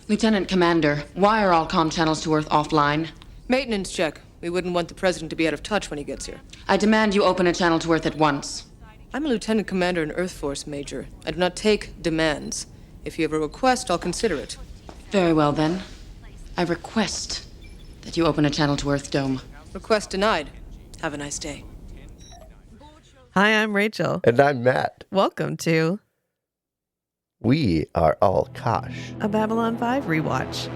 Lieutenant Commander, why are all comm channels to Earth offline? Maintenance check. We wouldn't want the president to be out of touch when he gets here. I demand you open a channel to Earth at once. I'm a lieutenant commander in Earth Force, Major. I do not take demands. If you have a request, I'll consider it. Very well, then. I request that you open a channel to Earth Dome. Request denied. Have a nice day. Hi, I'm Rachel. And I'm Matt. Welcome to We Are All Kosh. a Babylon 5 rewatch.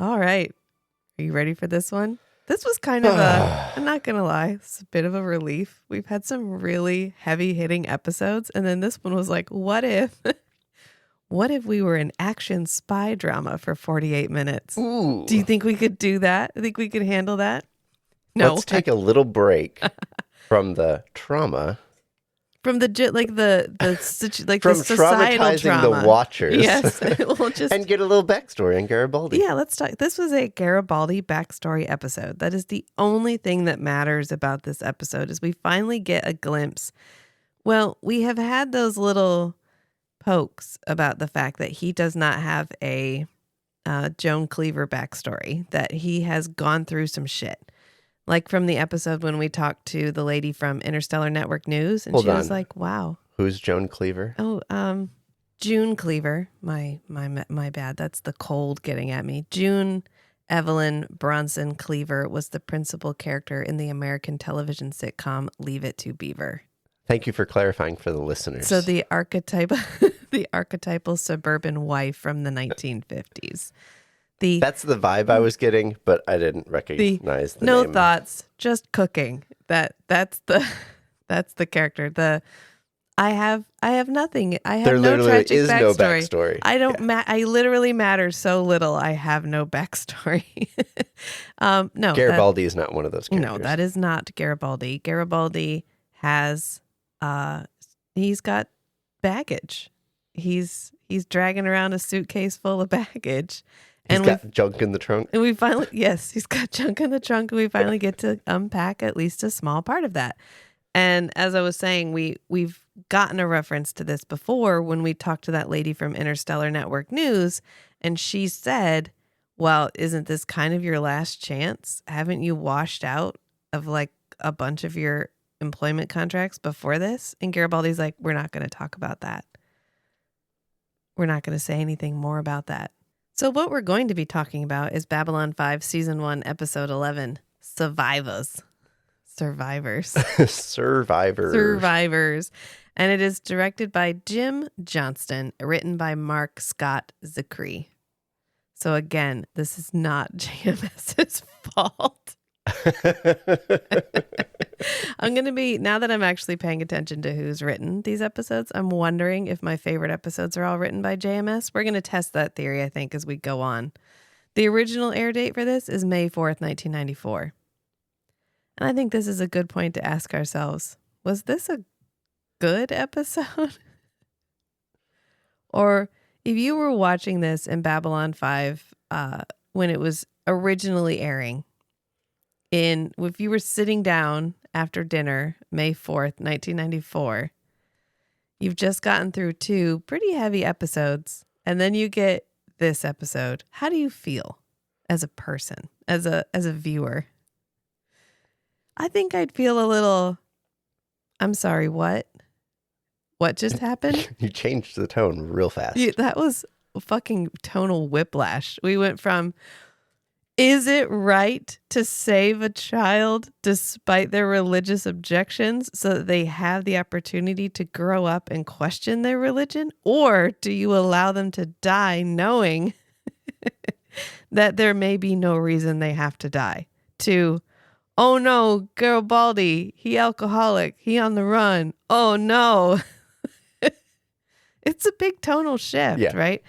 All right. Are you ready for this one? This was kind of I'm not going to lie, it's a bit of a relief. We've had some really heavy hitting episodes. And then this one was like, what if we were an action spy drama for 48 minutes? Ooh. Do you think we could do that? I think we could handle that? No. Let's take a little break from the trauma. From the From societal traumatizing trauma. the watchers. Yes. We'll just and get a little backstory on Garibaldi. Yeah, let's talk. This was a Garibaldi backstory episode. That is the only thing that matters about this episode is we finally get a glimpse. Well, we have had those little pokes about the fact that he does not have a Joan Cleaver backstory, that he has gone through some shit. Like from the episode when we talked to the lady from Interstellar Network News, and Hold she on. was like, wow. Who's Joan Cleaver? Oh, June Cleaver. My bad. That's the cold getting at me. June Evelyn Bronson Cleaver was the principal character in the American television sitcom Leave It to Beaver. Thank you for clarifying for the listeners. So the archetypal suburban wife from the 1950s. That's the vibe I was getting, but I didn't recognize the no name. thoughts, just cooking. That's the character. I have nothing. I have There no literally tragic is backstory. no backstory. I don't. I literally matter so little. I have no backstory. No, Garibaldi is not one of those characters. No, that is not Garibaldi. Garibaldi has he's got baggage. He's dragging around a suitcase full of baggage. He's got junk in the trunk. And we finally, yes, he's got junk in the trunk. And we finally get to unpack at least a small part of that. And as I was saying, we've gotten a reference to this before when we talked to that lady from Interstellar Network News. And she said, well, isn't this kind of your last chance? Haven't you washed out of like a bunch of your employment contracts before this? And Garibaldi's like, we're not going to talk about that. We're not going to say anything more about that. So what we're going to be talking about is Babylon 5 Season 1, Episode 11, Survivors. Survivors. And it is directed by Jim Johnston, written by Marc Scott Zicree. So again, this is not JMS's fault. I'm going to be, now that I'm actually paying attention to who's written these episodes, I'm wondering if my favorite episodes are all written by JMS. We're going to test that theory, I think, as we go on. The original air date for this is May 4th, 1994. And I think this is a good point to ask ourselves, was this a good episode? Or if you were watching this in Babylon 5 when it was originally airing, if you were sitting down after dinner, May 4th, 1994, you've just gotten through 2 pretty heavy episodes, and then you get this episode. How do you feel as a person, as a viewer? I think I'd feel a little, I'm sorry, what? What just happened? You changed the tone real fast. That was fucking tonal whiplash. We went from, Is it right to save a child despite their religious objections so that they have the opportunity to grow up and question their religion? Or do you allow them to die knowing that there may be no reason they have to die? Oh no, Garibaldi, he alcoholic, he on the run. Oh no. It's a big tonal shift, right?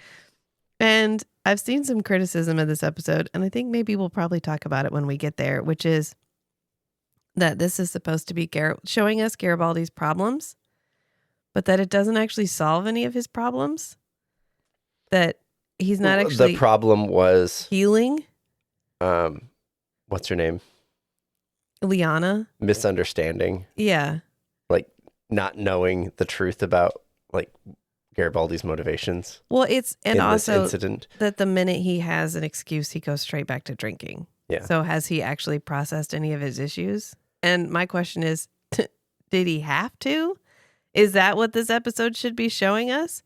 And I've seen some criticism of this episode, and I think maybe we'll probably talk about it when we get there, which is that this is supposed to be showing us Garibaldi's problems, but that it doesn't actually solve any of his problems. That he's not actually... The problem was... healing? What's her name? Liana? Misunderstanding. Yeah. Like, not knowing the truth about, like... Garibaldi's motivations. Well, and also incident. That the minute he has an excuse, he goes straight back to drinking. Yeah. So has he actually processed any of his issues? And my question is, did he have to? Is that what this episode should be showing us?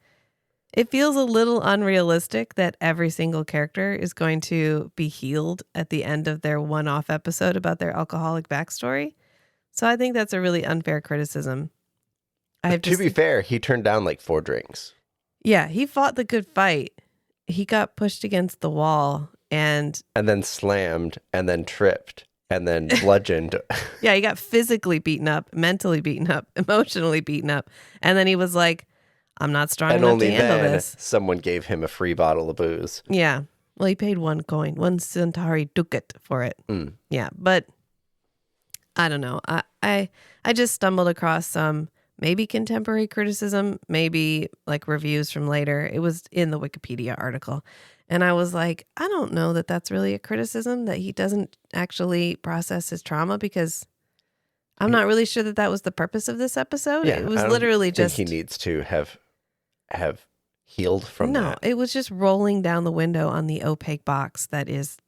It feels a little unrealistic that every single character is going to be healed at the end of their one-off episode about their alcoholic backstory. So I think that's a really unfair criticism. To be fair, he turned down like 4 drinks. Yeah, he fought the good fight. He got pushed against the wall and then slammed and then tripped and then bludgeoned. Yeah, he got physically beaten up, mentally beaten up, emotionally beaten up. And then he was like, I'm not strong enough to handle this. Someone gave him a free bottle of booze. Yeah. Well, he paid 1 coin, 1 Centauri ducat for it. Yeah, but I don't know. I just stumbled across some maybe contemporary criticism, maybe like reviews from later. It was in the Wikipedia article. And I was like, I don't know that that's really a criticism, that he doesn't actually process his trauma, because I'm not really sure that that was the purpose of this episode. Yeah, it was literally just... he needs to have healed from that. No, it was just rolling down the window on the opaque box that is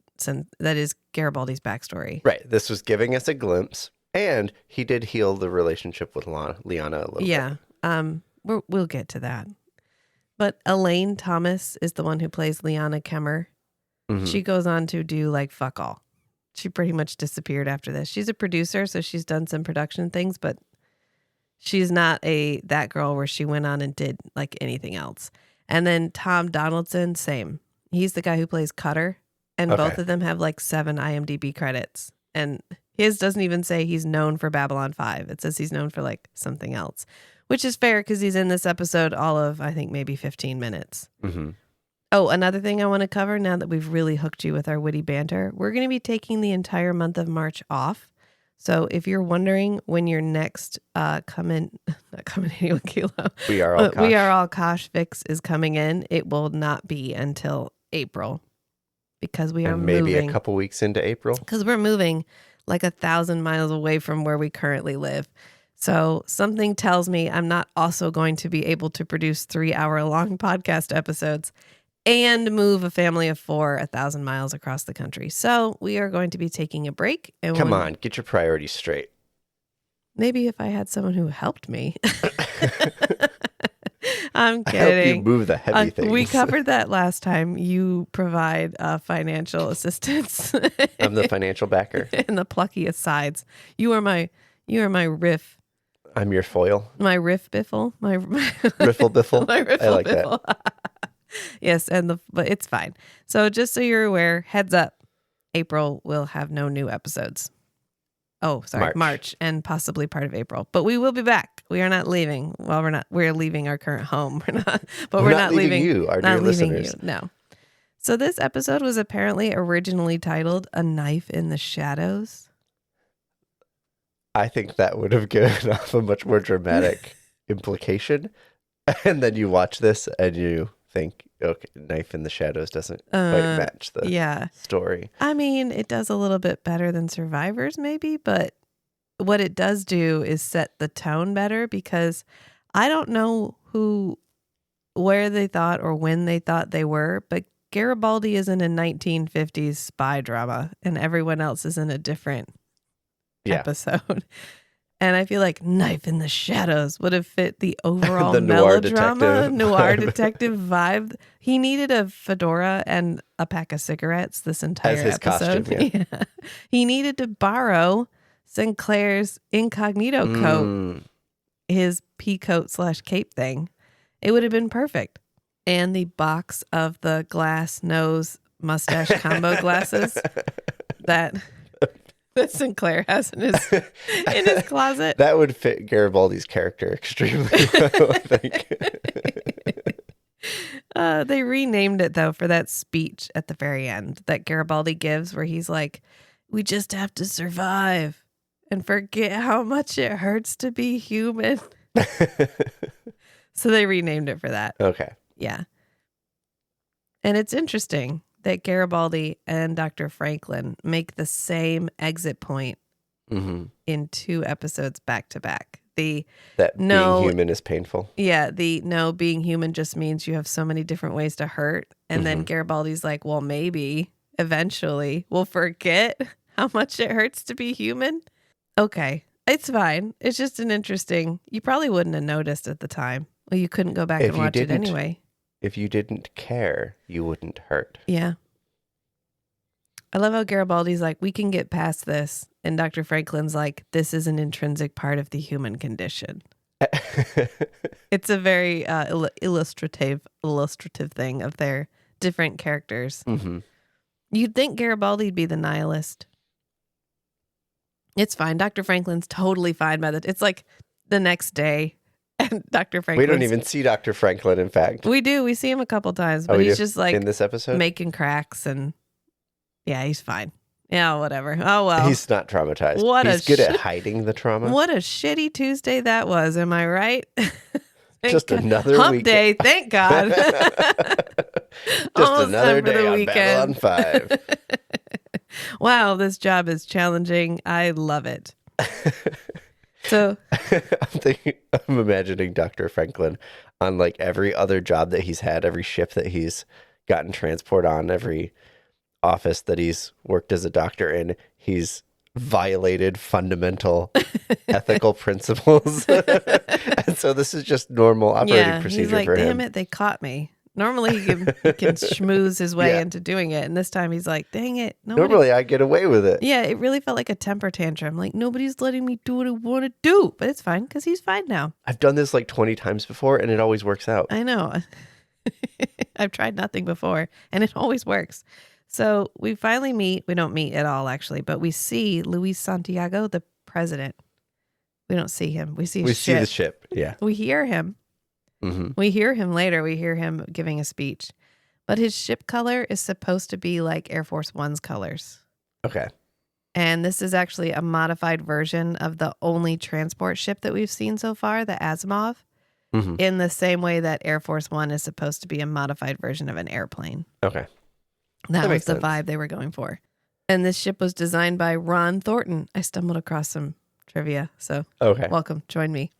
Garibaldi's backstory. Right. This was giving us a glimpse. And he did heal the relationship with Liana a little bit. Yeah, we'll get to that. But Elaine Thomas is the one who plays Liana Kemmer. Mm-hmm. She goes on to do like fuck all. She pretty much disappeared after this. She's a producer, so she's done some production things, but she's not that girl where she went on and did like anything else. And then Tom Donaldson, same. He's the guy who plays Cutter, and both of them have like 7 IMDb credits. And his doesn't even say he's known for Babylon 5. It says he's known for like something else, which is fair because he's in this episode all of, I think, maybe 15 minutes. Mm-hmm. Oh, another thing I want to cover now that we've really hooked you with our witty banter. We're going to be taking the entire month of March off. So if you're wondering when your next not coming in 1 kilo. We are all Kosh fix is coming in. It will not be until April because we are moving. Maybe a couple weeks into April. Because we're moving like 1,000 miles away from where we currently live. So something tells me I'm not also going to be able to produce 3-hour-long podcast episodes and move a family of 4 1,000 miles across the country. So we are going to be taking a break. And come on, get your priorities straight. Maybe if I had someone who helped me. I'm kidding. I help you move the heavy things. We covered that last time. You provide financial assistance. I'm the financial backer. And the pluckiest sides. You are my riff. I'm your foil. My riff biffle. My riffle biffle. My riffle I like biffle. That. Yes, but it's fine. So just so you're aware, heads up, April will have no new episodes. Oh, sorry, March and possibly part of April. But we will be back. We are not leaving. Well, we're leaving our current home. We're not leaving you, our dear listeners. No. So this episode was apparently originally titled A Knife in the Shadows. I think that would have given off a much more dramatic implication. And then you watch this and you think, okay, Knife in the Shadows doesn't quite match the story. I mean, it does a little bit better than Survivors maybe, but what it does do is set the tone better, because I don't know where they thought or when they thought they were, but Garibaldi is in a 1950s spy drama and everyone else is in a different episode. And I feel like Knife in the Shadows would have fit the overall The noir melodrama, detective noir vibe. detective vibe. He needed a fedora and a pack of cigarettes this entire As his episode. costume, yeah. Yeah. He needed to borrow Sinclair's incognito coat, his pea coat / cape thing. It would have been perfect. And the box of the glass nose mustache combo glasses that Sinclair has in his closet. That would fit Garibaldi's character extremely well, I think. They renamed it, though, for that speech at the very end that Garibaldi gives where he's like, we just have to survive and forget how much it hurts to be human. So they renamed it for that. Okay. Yeah. And it's interesting that Garibaldi and Dr. Franklin make the same exit point in 2 episodes back to back. Being human is painful. Yeah, being human just means you have so many different ways to hurt. And then Garibaldi's like, well, maybe eventually we'll forget how much it hurts to be human. Okay, it's fine. It's just you probably wouldn't have noticed at the time. Well, you couldn't go back and watch it anyway. If you didn't care, you wouldn't hurt. Yeah. I love how Garibaldi's like, we can get past this. And Dr. Franklin's like, this is an intrinsic part of the human condition. It's a very illustrative thing of their different characters. You'd think Garibaldi'd be the nihilist. It's fine. Dr. Franklin's totally fine by it. It's like the next day. And Dr. Franklin. We don't even see Dr. Franklin, in fact. We do. We see him a couple times, but he's just like in this episode making cracks and yeah, he's fine. Yeah, whatever. Oh well. He's not traumatized. He's good at hiding the trauma. What a shitty Tuesday that was, am I right? Just another hump weekend. day, thank God. Just another day on Babylon 5. Wow, this job is challenging. I love it. So I'm imagining Dr. Franklin on like every other job that he's had, every shift that he's gotten transport on, every office that he's worked as a doctor in, he's violated fundamental ethical principles. And so this is just normal operating procedure he's like, for him. damn it, they caught me. Normally he can schmooze his way into doing it. And this time he's like, dang it. Normally I get away with it. Yeah, it really felt like a temper tantrum. Like nobody's letting me do what I want to do. But it's fine because he's fine now. I've done this like 20 times before and it always works out. I know. I've tried nothing before and it always works. So we finally meet. We don't meet at all, actually, but we see Luis Santiago, the president. We don't see him. We see the ship. Yeah. We hear him. We hear him later. We hear him giving a speech. But his ship color is supposed to be like Air Force One's colors. Okay. And this is actually a modified version of the only transport ship that we've seen so far, the Asimov, in the same way that Air Force One is supposed to be a modified version of an airplane. Okay. That was makes the sense. vibe they were going for. And this ship was designed by Ron Thornton. I stumbled across some trivia, so welcome, join me.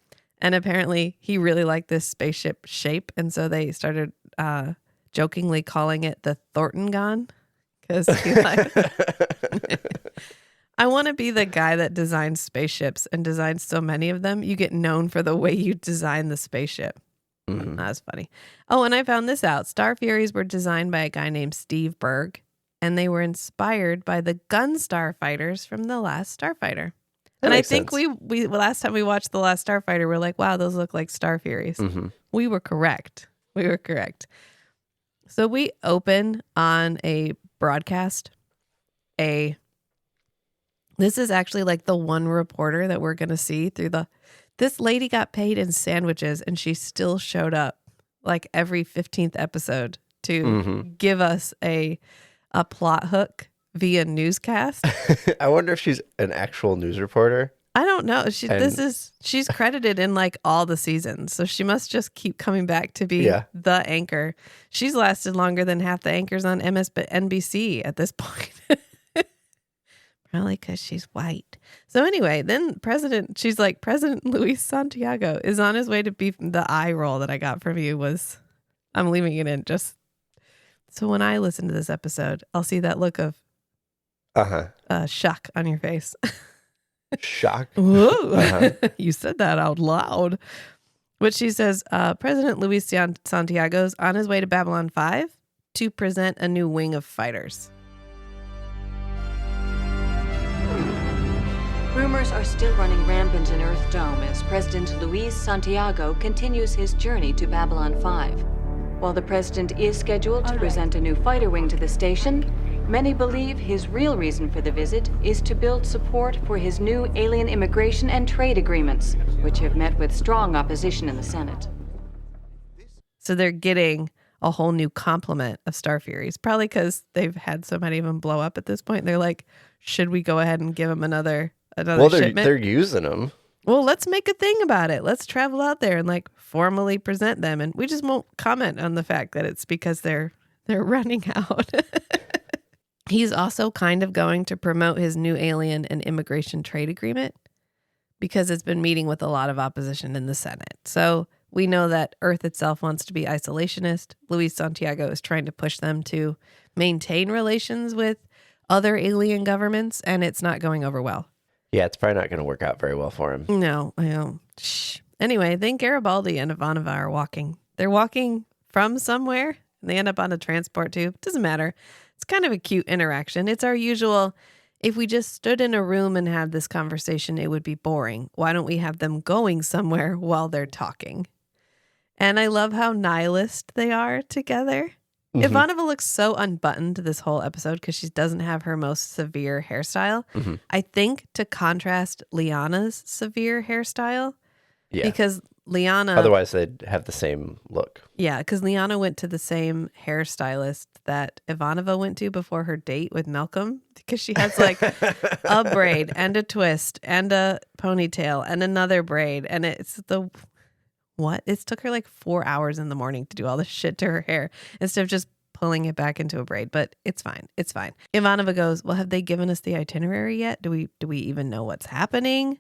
And apparently he really liked this spaceship shape, and so they started jokingly calling it the Thornton-gon. Because I want to be the guy that designs spaceships and designs so many of them. You get known for the way you design the spaceship. That's funny. Oh, and I found this out. Star Furies were designed by a guy named Steve Berg, and they were inspired by the gun starfighters from The Last Starfighter. And I think we last time we watched The Last Starfighter, we're like, wow, those look like Star Furies. We were correct. So we open on a broadcast. This is actually like the one reporter that we're going to see through this lady got paid in sandwiches and she still showed up like every 15th episode to give us a plot hook via newscast. I wonder if she's an actual news reporter. I don't know. She's credited in like all the seasons. So she must just keep coming back to be the anchor. She's lasted longer than half the anchors on MSNBC at this point. Probably because she's white. So anyway, then President Luis Santiago is on his way to be the eye roll that I got from you was, I'm leaving it in just so when I listen to this episode, I'll see that look of shock on your face. Shock. Whoa. You said that out loud. But she says, President Luis Santiago's on his way to Babylon 5 to present a new wing of fighters. Rumors are still running rampant in Earth Dome as President Luis Santiago continues his journey to Babylon 5. While the president is scheduled to present a new fighter wing to the station, many believe his real reason for the visit is to build support for his new alien immigration and trade agreements, which have met with strong opposition in the Senate. So they're getting a whole new complement of Star Furies, probably because they've had so many of them blow up at this point. They're like, should we go ahead and give them another shipment? They're using them. Well, let's make a thing about it. Let's travel out there and like formally present them. And we just won't comment on the fact that it's because they're running out. He's also kind of going to promote his new alien and immigration trade agreement because it's been meeting with a lot of opposition in the Senate. So we know that Earth itself wants to be isolationist. Luis Santiago is trying to push them to maintain relations with other alien governments, and it's not going over well. Yeah, it's probably not going to work out very well for him. No. Anyway, then Garibaldi and Ivanova are walking. They're walking from somewhere, and they end up on a transport tube. Doesn't matter. It's kind of a cute interaction. It's our usual, if we just stood in a room and had this conversation, it would be boring. Why don't we have them going somewhere while they're talking? And I love how nihilist they are together. Mm-hmm. Ivanova looks so unbuttoned this whole episode because she doesn't have her most severe hairstyle. Mm-hmm. I think to contrast Liana's severe hairstyle. Yeah. Because Liana... Otherwise, they'd have the same look. Yeah, because Liana went to the same hairstylist that Ivanova went to before her date with Malcolm. Because she has like a braid and a twist and a ponytail and another braid. And it's the... What? It took her like 4 hours in the morning to do all this shit to her hair instead of just pulling it back into a braid. But it's fine. It's fine. Ivanova goes, well, have they given us the itinerary yet? Do we even know what's happening?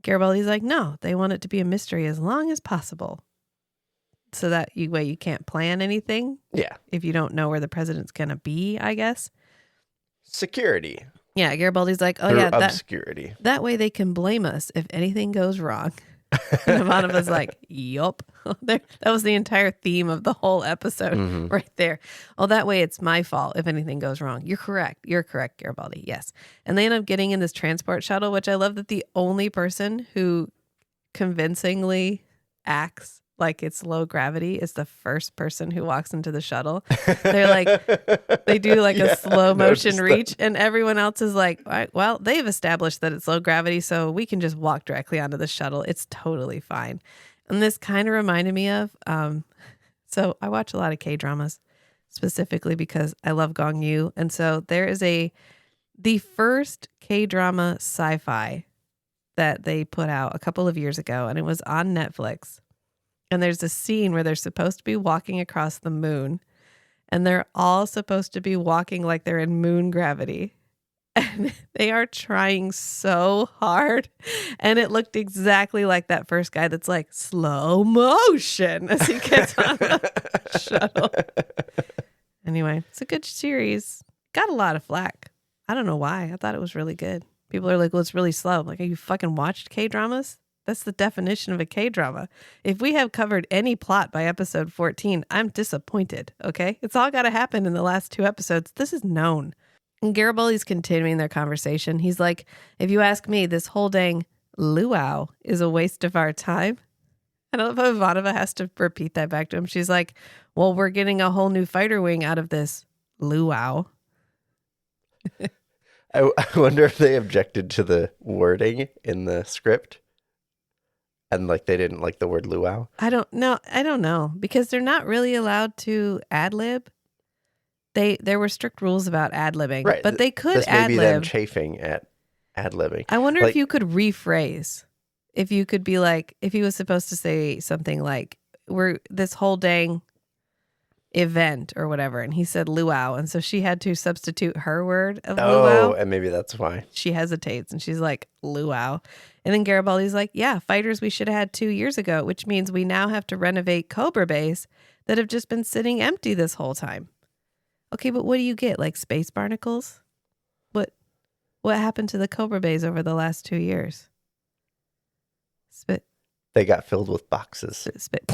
Garibaldi's like, no, they want it to be a mystery as long as possible. So that you can't plan anything. Yeah. If you don't know where the president's going to be, I guess. Security. Yeah. Garibaldi's like, oh, Through yeah. obscurity. That way they can blame us if anything goes wrong. And Ivanova's like, yup. That was the entire theme of the whole episode right there. Oh, that way it's my fault if anything goes wrong. You're correct. You're correct, Garibaldi. Yes. And they end up getting in this transport shuttle, which I love that the only person who convincingly acts like it's low gravity is the first person who walks into the shuttle. They're like, they do like a slow motion reach, and everyone else is like, all right, well, they've established that it's low gravity, so we can just walk directly onto the shuttle. It's totally fine. And this kind of reminded me of, so I watch a lot of K-dramas specifically because I love Gong Yu. And so there is the first K-drama sci-fi that they put out a couple of years ago, and it was on Netflix. And there's a scene where they're supposed to be walking across the moon, and they're all supposed to be walking like they're in moon gravity. And they are trying so hard. And it looked exactly like that first guy that's like, slow motion, as he gets on the shuttle. Anyway, it's a good series. Got a lot of flack. I don't know why. I thought it was really good. People are like, well, it's really slow. I'm like, have you fucking watched K-dramas? That's the definition of a K-drama. If we have covered any plot by episode 14, I'm disappointed, okay? It's all got to happen in the last 2 episodes. This is known. And Garibaldi's continuing their conversation. He's like, if you ask me, this whole dang luau is a waste of our time. I don't know if Ivanova has to repeat that back to him. She's like, well, we're getting a whole new fighter wing out of this luau. I wonder if they objected to the wording in the script. And like they didn't like the word luau? I don't know. Because they're not really allowed to ad-lib. There were strict rules about ad-libbing. Right. But they could ad-lib. This may be them chafing at ad-libbing. I wonder if you could rephrase. If you could be like, if he was supposed to say something like, we're this whole dang event or whatever, and he said luau, and so she had to substitute her word of luau. Oh, and maybe that's why. She hesitates, and she's like, luau. And then Garibaldi's like, yeah, fighters we should have had 2 years ago, which means we now have to renovate Cobra Base that have just been sitting empty this whole time. Okay, but what do you get? Like space barnacles? What? What happened to the Cobra Bays over the last 2 years? Spit. They got filled with boxes. Spit.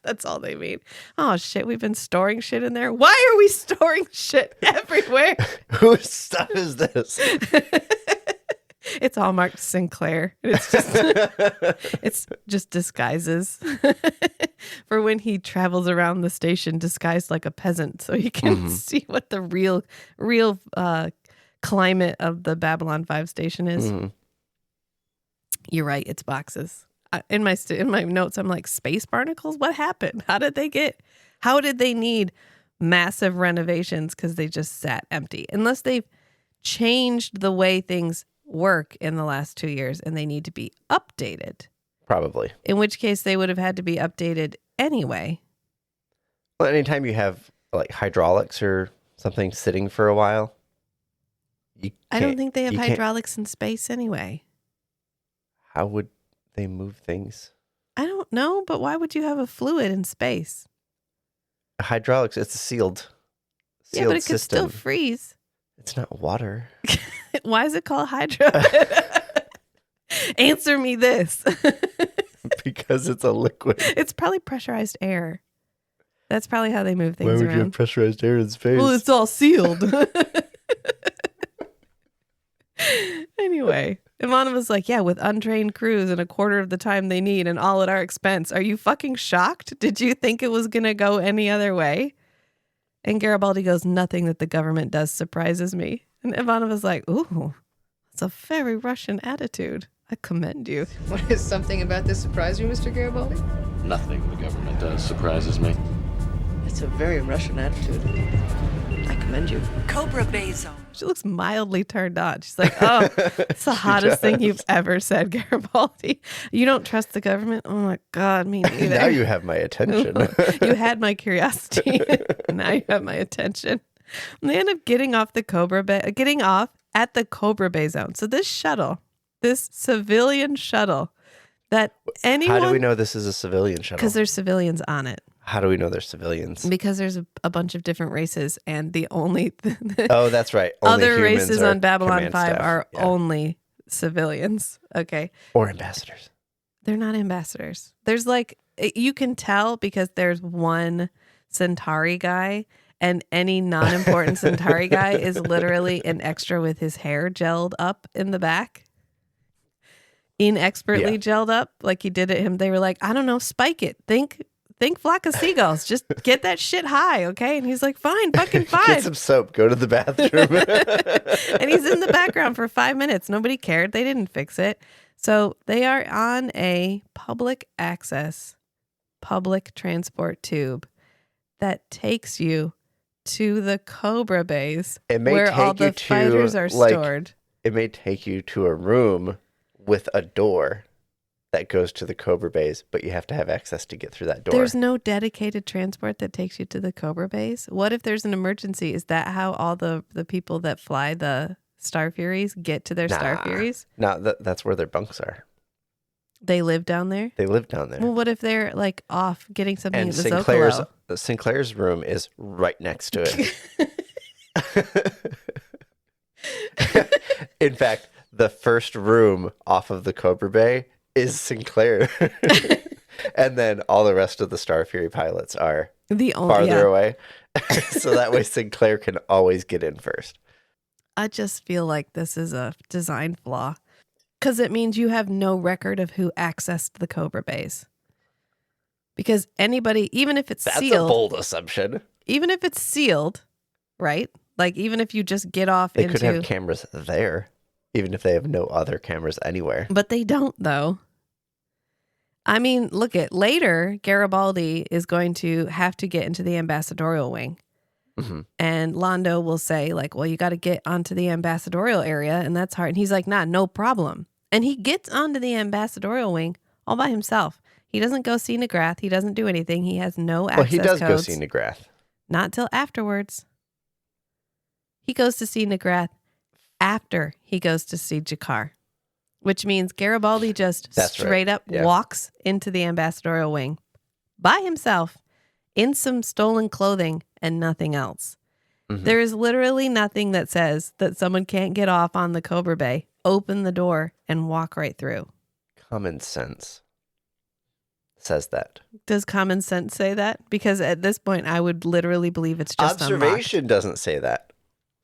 That's all they mean. Oh, shit. We've been storing shit in there. Why are we storing shit everywhere? Whose stuff is this? It's all marked Sinclair. It's just disguises for when he travels around the station disguised like a peasant, so he can see what the real climate of the Babylon 5 station is. You're right. It's boxes. In my notes, I'm like, space barnacles? What happened? How did they need massive renovations because they just sat empty? Unless they've changed the way things work in the last 2 years and they need to be updated. Probably. In which case they would have had to be updated anyway. Well, anytime you have like hydraulics or something sitting for a while, I don't think they have hydraulics in space anyway. How would they move things? I don't know, but why would you have a fluid in space? Hydraulics, it's a sealed yeah, but it could system. still freeze. It's not water. Why is it called hydro? Answer me this. Because it's a liquid. It's probably pressurized air. That's probably how they move things around. Why would you have pressurized air in space? Well, it's all sealed. Anyway, Ivanova's like, yeah, with untrained crews and a quarter of the time they need and all at our expense. Are you fucking shocked? Did you think it was going to go any other way? And Garibaldi goes, nothing that the government does surprises me. And Ivanova's like, ooh, that's a very Russian attitude. I commend you. What is something about this surprise you, Mr. Garibaldi? Nothing the government does surprises me. It's a very Russian attitude. I commend you. Cobra Bay Zone. She looks mildly turned on. She's like, oh, it's the hottest thing you've ever said, Garibaldi. You don't trust the government? Oh my God, me neither. Now you have my attention. You had my curiosity. Now you have my attention. And they end up getting off at the Cobra Bay Zone. So this civilian shuttle that anyone... How do we know this is a civilian shuttle? Because there's civilians on it. How do we know they're civilians? Because there's a bunch of different races, and the only oh, that's right. Only other races on Babylon 5 staff. are only civilians. Okay. Or ambassadors. They're not ambassadors. There's like, you can tell because there's one Centauri guy, and any non-important Centauri guy is literally an extra with his hair gelled up in the back. Inexpertly gelled up like he did it. They were like, I don't know, spike it. Think flock of seagulls. Just get that shit high, okay? And he's like, fine, fucking fine. Get some soap. Go to the bathroom. And he's in the background for 5 minutes. Nobody cared. They didn't fix it. So they are on a public access, public transport tube that takes you to the Cobra Bays where all the fighters are stored. It may take you to a room with a door that goes to the Cobra Bays, but you have to have access to get through that door. There's no dedicated transport that takes you to the Cobra Bays. What if there's an emergency? Is that how all the people that fly the Star Furies get to their Star Furies? No, that's where their bunks are. They live down there? They live down there. Well, what if they're like off getting something and at the Sinclair's room is right next to it. In fact, the first room off of the Cobra Bay is Sinclair. And then all the rest of the Star Fury pilots are farther away. So that way Sinclair can always get in first. I just feel like this is a design flaw. Because it means you have no record of who accessed the Cobra Bays. Because anybody, even if it's sealed. That's a bold assumption. Even if it's sealed, right? Like even if you just get off They could have cameras there. Even if they have no other cameras anywhere. But they don't, though. I mean, look at later, Garibaldi is going to have to get into the ambassadorial wing. Mm-hmm. And Londo will say, like, well, you got to get onto the ambassadorial area, and that's hard. And he's like, nah, no problem. And he gets onto the ambassadorial wing all by himself. He doesn't go see McGrath. He doesn't do anything. He has no access codes. Well, he does go see McGrath. Not till afterwards. He goes to see McGrath after he goes to see Jakar, which means Garibaldi just straight up walks into the ambassadorial wing by himself in some stolen clothing and nothing else. There is literally nothing that says that someone can't get off on the Cobra Bay, open the door, and walk right through. Common sense says that. Does common sense say that? Because at this point, I would literally believe it's just Observation doesn't say that.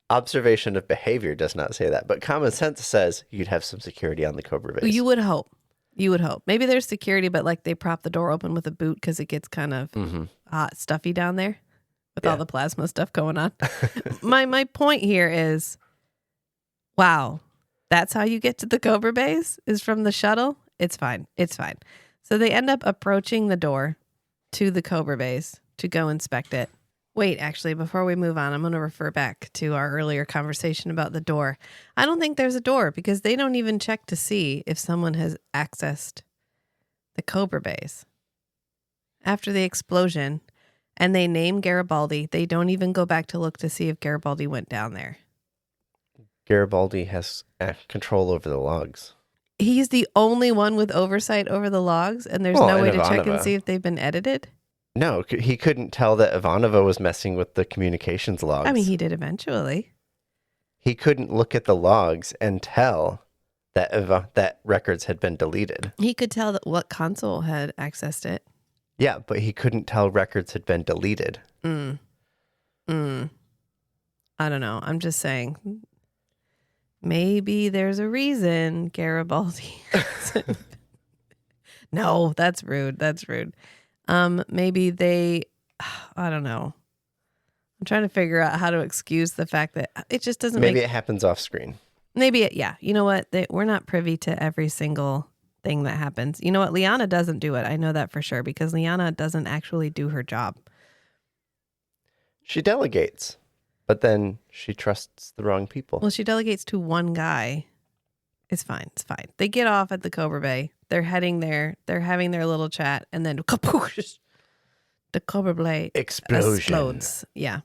Observation of behavior does not say that. But common sense says you'd have some security on the Cobra base. You would hope. You would hope. Maybe there's security, but like they prop the door open with a boot because it gets kind of hot, stuffy down there with all the plasma stuff going on. My point here is, wow, that's how you get to the Cobra base is from the shuttle? It's fine. It's fine. So they end up approaching the door to the Cobra base to go inspect it. Wait, actually, before we move on, I'm going to refer back to our earlier conversation about the door. I don't think there's a door because they don't even check to see if someone has accessed the Cobra base. After the explosion, and they name Garibaldi, they don't even go back to look to see if Garibaldi went down there. Garibaldi has control over the logs. He's the only one with oversight over the logs, and there's no way to check and see if they've been edited? No, he couldn't tell that Ivanova was messing with the communications logs. I mean, he did eventually. He couldn't look at the logs and tell that that records had been deleted. He could tell that what console had accessed it. Yeah, but he couldn't tell records had been deleted. I don't know. I'm just saying. Maybe there's a reason Garibaldi. No, that's rude. That's rude. Maybe they, I don't know. I'm trying to figure out how to excuse the fact that it just doesn't Maybe it happens off screen. Maybe yeah. You know what? We're not privy to every single thing that happens. You know what? Liana doesn't do it. I know that for sure because Liana doesn't actually do her job. She delegates, but then she trusts the wrong people. Well, she delegates to one guy. It's fine. It's fine. They get off at the Cobra Bay. They're heading there. They're having their little chat, and then kapoosh, the Cobra Bay explodes. Yeah.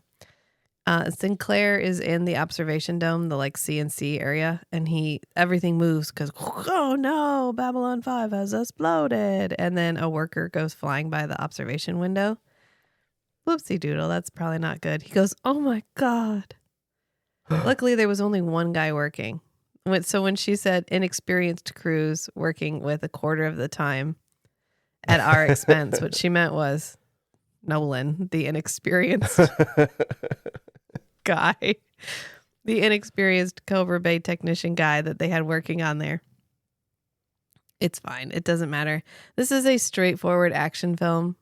Sinclair is in the observation dome, the like CNC area, and everything moves because oh no, Babylon 5 has exploded, and then a worker goes flying by the observation window. Whoopsie doodle, that's probably not good. He goes, oh my god. Luckily, there was only one guy working. So when she said inexperienced crews working with a quarter of the time at our expense, what she meant was Nolan, the inexperienced guy, the inexperienced Cobra Bay technician guy that they had working on there. It's fine. It doesn't matter. This is a straightforward action film.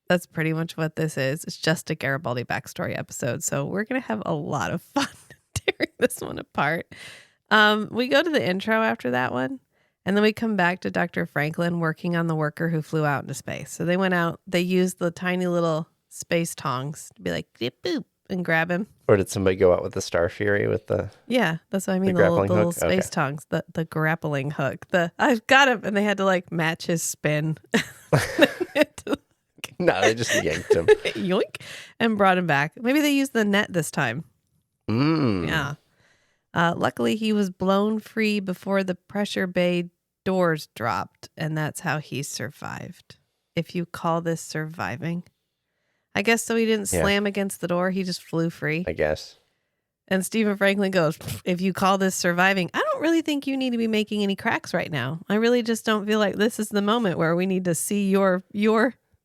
That's pretty much what this is. It's just a Garibaldi backstory episode. So we're going to have a lot of fun tearing this one apart. We go to the intro after that one, and then we come back to Dr. Franklin working on the worker who flew out into space. So they went out, they used the tiny little space tongs to be like, dip, boop, and grab him. Or did somebody go out with the Star Fury with the... Yeah, that's what I mean, the little space tongs, the grappling hook. I've got him, and they had to like match his spin. No, they just yanked him. Yoink, and brought him back. Maybe they used the net this time. Yeah. Luckily, he was blown free before the pressure bay doors dropped, and that's how he survived. If you call this surviving. I guess so he didn't slam against the door. He just flew free. I guess. And Stephen Franklin goes, if you call this surviving, I don't really think you need to be making any cracks right now. I really just don't feel like this is the moment where we need to see your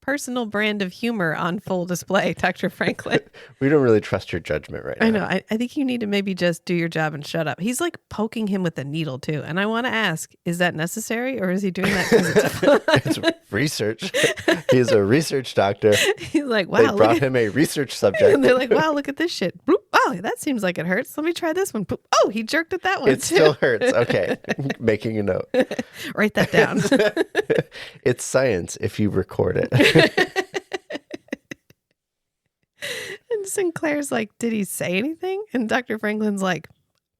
personal brand of humor on full display, Dr. Franklin. We don't really trust your judgment right now. I know. I think you need to maybe just do your job and shut up. He's like poking him with a needle too. And I want to ask, is that necessary or is he doing that because it's fun? It's research. He's a research doctor. He's like, wow. They brought him a research subject. And they're like, wow, look at this shit. Bloop. Oh, that seems like it hurts. Let me try this one. Bloop. Oh, he jerked at that one. It still hurts. Okay. Making a note. Write that down. It's science if you record it. And Sinclair's like, did he say anything? And Dr. Franklin's like,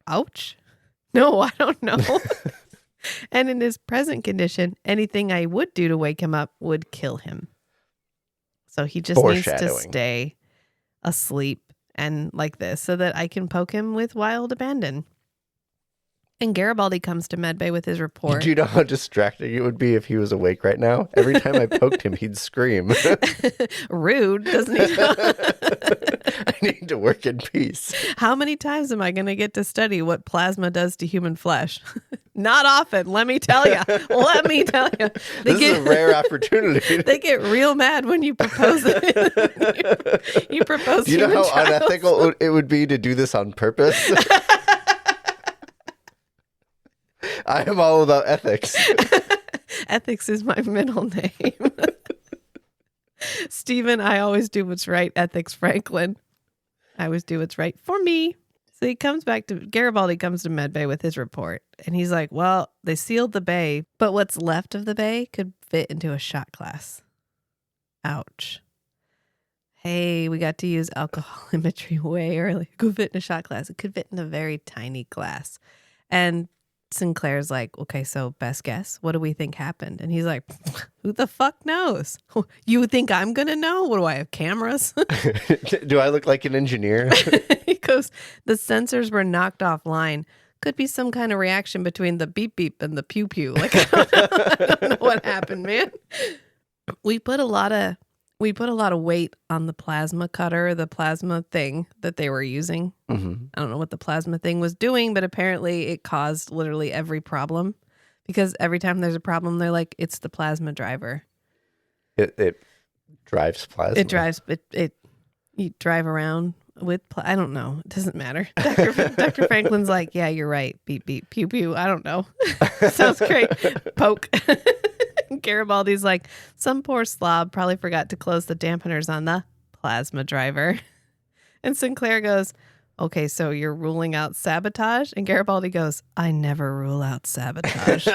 ouch. No, I don't know. And in his present condition, anything I would do to wake him up would kill him. So he just needs to stay asleep and like this so that I can poke him with wild abandon. And Garibaldi comes to medbay with his report. Do you know how distracting it would be if he was awake right now? Every time I poked him, he'd scream. Rude, doesn't he? I need to work in peace. How many times am I going to get to study what plasma does to human flesh? Not often, let me tell you. Let me tell you. This is a rare opportunity. They get real mad when you propose it. You propose Do you know human how trials. unethical it would be to do this on purpose? I am all about ethics. Ethics is my middle name. Stephen, I always do what's right. Ethics, Franklin. I always do what's right for me. So he comes back to, Garibaldi comes to medbay with his report. And he's like, well, they sealed the bay, but what's left of the bay could fit into a shot glass. Ouch. Hey, we got to use alcohol imagery way early. It could fit in a shot glass. It could fit in a very tiny glass. And Sinclair's like, okay, so best guess. What do we think happened? And he's like, who the fuck knows? You think I'm going to know? What do I have, cameras? Do I look like an engineer? He goes, the sensors were knocked offline. Could be some kind of reaction between the beep beep and the pew pew. Like, I don't know what happened, man. We put a lot of weight on the plasma cutter, the plasma thing that they were using. Mm-hmm. I don't know what the plasma thing was doing, but apparently it caused literally every problem. Because every time there's a problem, they're like, it's the plasma driver. It drives plasma. It drives, you drive around with, I don't know. It doesn't matter. Dr. Franklin's like, yeah, you're right. Beep, beep, pew, pew. I don't know. Sounds great. Poke. Garibaldi's like, some poor slob probably forgot to close the dampeners on the plasma driver. And Sinclair goes, okay, so you're ruling out sabotage? And Garibaldi goes, I never rule out sabotage.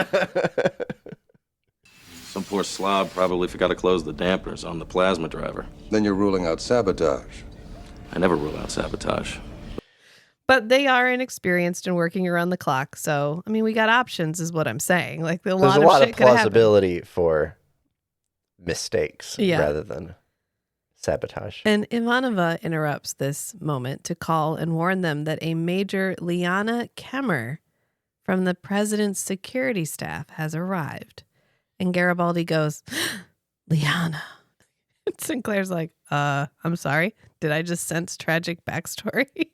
Some poor slob probably forgot to close the dampers on the plasma driver. Then you're ruling out sabotage. I never rule out sabotage. But they are inexperienced and working around the clock. So, I mean, we got options is what I'm saying. Like, There's a lot of shit could happen. plausibility for mistakes Yeah. rather than sabotage. And Ivanova interrupts this moment to call and warn them that a Major Liana Kemmer from the president's security staff has arrived. And Garibaldi goes, Liana. And Sinclair's like, I'm sorry. Did I just sense tragic backstory?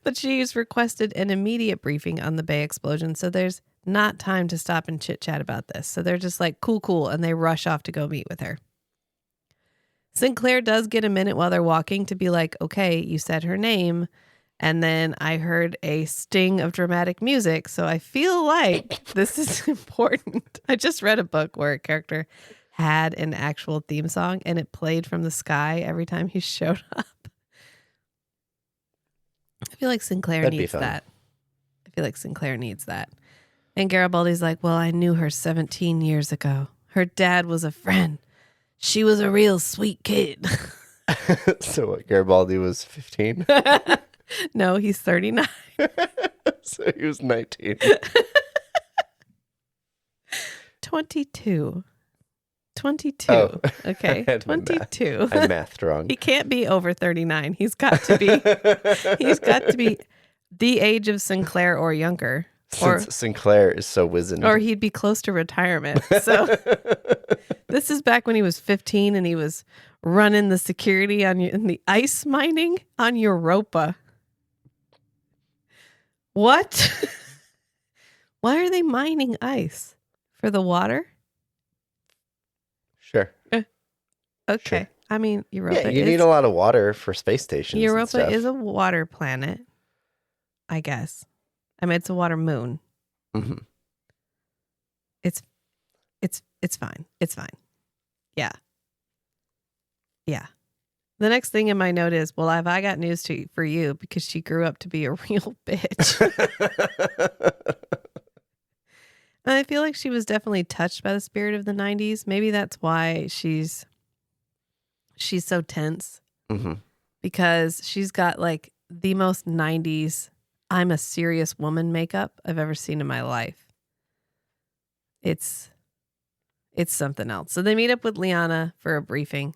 But she's requested an immediate briefing on the Bay explosion, so there's not time to stop and chit-chat about this. So they're just like, cool, and they rush off to go meet with her. Sinclair does get a minute while they're walking to be like, okay, you said her name, and then I heard a sting of dramatic music, so I feel like this is important. I just read a book where a character had an actual theme song, and it played from the sky every time he showed up. I feel like Sinclair That'd be needs fun. that. I feel like Sinclair needs that. And Garibaldi's like, well, I knew her 17 years ago. Her dad was a friend. She was a real sweet kid. So what, Garibaldi was 15? No, he's 39. So he was 19. 22. 22. Oh. Okay. I had my 22. I mathed wrong. He can't be over 39. He's got to be the age of Sinclair or younger. Since Sinclair is so wizened. Or he'd be close to retirement. So this is back when he was 15 and he was running the security in the ice mining on Europa. What? Why are they mining ice? For the water? Sure. Okay. Sure. I mean, Europa Yeah, you need a lot of water for space stations. and Europa stuff. is a water planet, I guess. I mean, it's a water moon. Mm-hmm. It's fine. It's fine. Yeah. Yeah. The next thing in my note is, well, have I got news for you because she grew up to be a real bitch. And I feel like she was definitely touched by the spirit of the 90s. Maybe that's why she's so tense. Mm-hmm. Because she's got like the most 90s I'm a serious woman makeup I've ever seen in my life. It's something else. So they meet up with Liana for a briefing.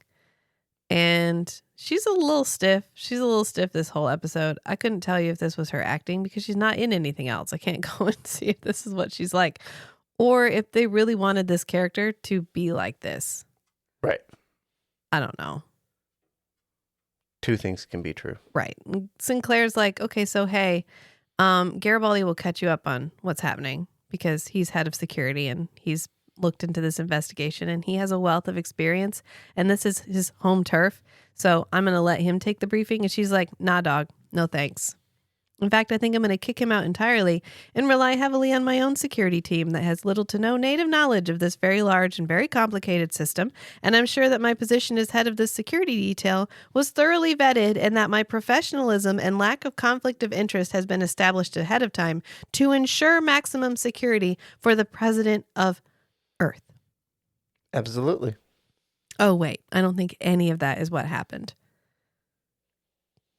And she's a little stiff. She's a little stiff this whole episode. I couldn't tell you if this was her acting because she's not in anything else. I can't go and see if this is what she's like. Or if they really wanted this character to be like this. Right. I don't know. Two things can be true. Right. Sinclair's like, okay, so hey, Garibaldi will catch you up on what's happening because he's head of security and he's looked into this investigation and he has a wealth of experience and this is his home turf. So I'm going to let him take the briefing. And she's like, nah, dog, no thanks. In fact, I think I'm going to kick him out entirely and rely heavily on my own security team that has little to no native knowledge of this very large and very complicated system. And I'm sure that my position as head of this security detail was thoroughly vetted and that my professionalism and lack of conflict of interest has been established ahead of time to ensure maximum security for the president of Earth. Absolutely. Oh, wait, I don't think any of that is what happened.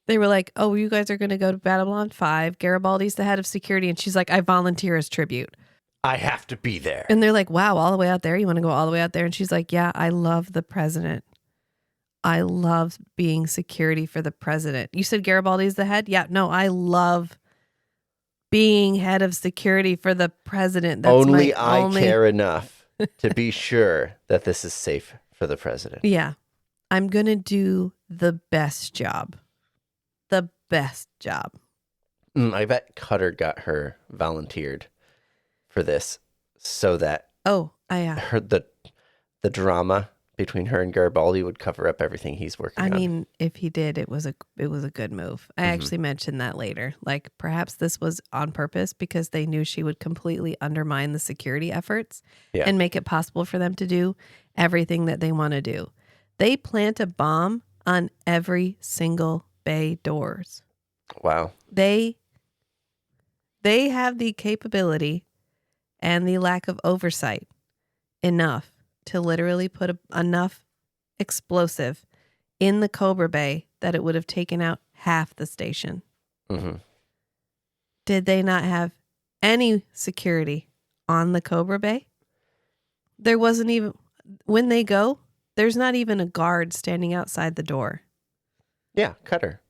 They were like, oh, you guys are going to go to Babylon 5. Garibaldi's the head of security. And she's like, I volunteer as tribute. I have to be there. And they're like, wow, all the way out there? You want to go all the way out there? And she's like, yeah, I love the president. I love being security for the president. You said Garibaldi's the head? Yeah, no, I love being head of security for the president. That's only I care enough to be sure that this is safe for the president. Yeah. I'm going to do the best job. The best job. I bet Cutter got her volunteered for this so that the drama between her and Garibaldi would cover up everything he's working on. I mean, if he did, it was a good move. I actually mentioned that later. Like perhaps this was on purpose because they knew she would completely undermine the security efforts and make it possible for them to do everything that they want to do. They plant a bomb on every single bay doors. Wow. They have the capability and the lack of oversight enough to literally put enough explosive in the Cobra Bay that it would have taken out half the station. Mm-hmm. Did they not have any security on the Cobra Bay? There wasn't even, when they go, there's not even a guard standing outside the door. Yeah, Cutter.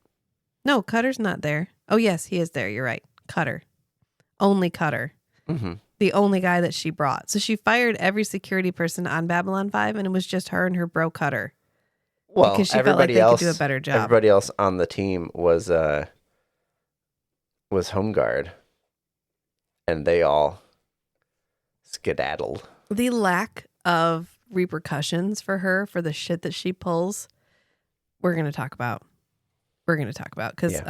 No, Cutter's not there. Oh, yes, he is there. You're right. Cutter. Only Cutter. Mm-hmm. The only guy that she brought. So she fired every security person on Babylon 5, and it was just her and her bro Cutter. Well, because she felt like they could do a better job. Everybody else on the team was home guard, and they all skedaddled. The lack of repercussions for her for the shit that she pulls, we're going to talk about. Because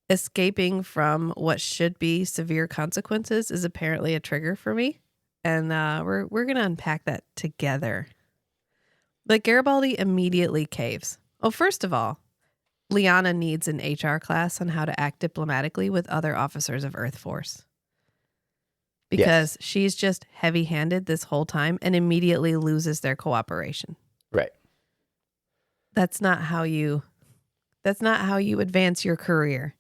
escaping from what should be severe consequences is apparently a trigger for me. And we're going to unpack that together. But Garibaldi immediately caves. Oh, first of all, Liana needs an HR class on how to act diplomatically with other officers of Earth Force. Because she's just heavy-handed this whole time and immediately loses their cooperation. Right. That's not how you advance your career,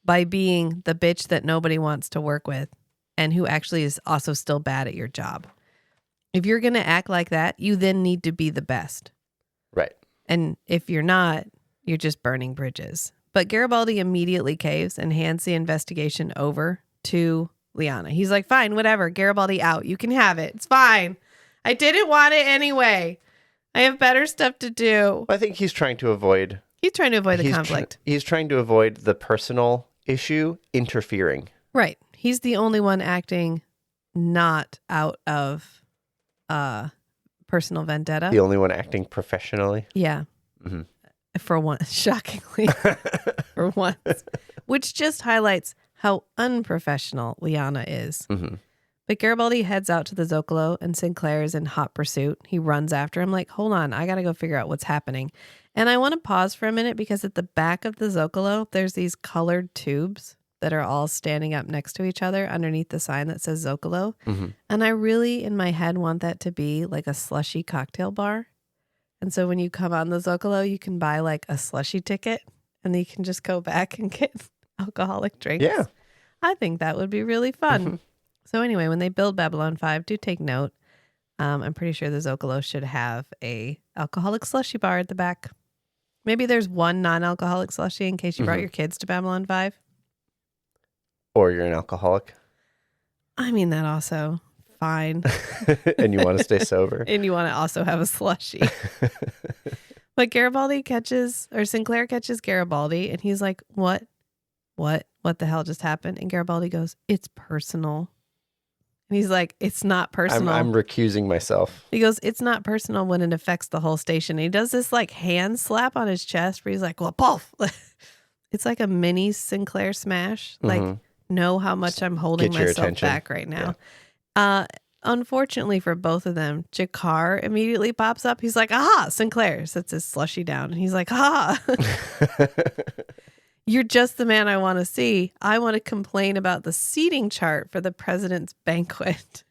by being the bitch that nobody wants to work with and who actually is also still bad at your job. If you're going to act like that, you then need to be the best. Right. And if you're not, you're just burning bridges. But Garibaldi immediately caves and hands the investigation over to Liana. He's like, fine, whatever. Garibaldi out. You can have it. It's fine. I didn't want it anyway. I have better stuff to do. I think he's trying to avoid... the conflict. He's trying to avoid the personal issue interfering. Right. He's the only one acting not out of personal vendetta. The only one acting professionally. Yeah. Mm-hmm. For once, shockingly. For once. Which just highlights how unprofessional Liana is. Mm-hmm. But Garibaldi heads out to the Zocalo and Sinclair is in hot pursuit. He runs after him like, hold on, I got to go figure out what's happening. And I want to pause for a minute because at the back of the Zocalo, there's these colored tubes that are all standing up next to each other underneath the sign that says Zocalo. Mm-hmm. And I really, in my head, want that to be like a slushy cocktail bar. And so when you come on the Zocalo, you can buy like a slushy ticket and then you can just go back and get alcoholic drinks. Yeah. I think that would be really fun. Mm-hmm. So anyway, when they build Babylon 5, do take note. I'm pretty sure the Zocalo should have a alcoholic slushy bar at the back. Maybe there's one non-alcoholic slushy in case you brought your kids to Babylon 5. Or you're an alcoholic. I mean, that also fine. And you want to stay sober. And you want to also have a slushy. But Sinclair catches Garibaldi, and he's like, what the hell just happened? And Garibaldi goes, it's personal. And he's like, it's not personal. I'm recusing myself. He goes, it's not personal when it affects the whole station. And he does this like hand slap on his chest where he's like, well, poof. It's like a mini Sinclair smash. Like, know how much I'm holding myself back right now. Yeah. Unfortunately for both of them, Jakar immediately pops up. He's like, aha, Sinclair sets his slushy down. And he's like, aha. You're just the man I want to see. I want to complain about the seating chart for the president's banquet.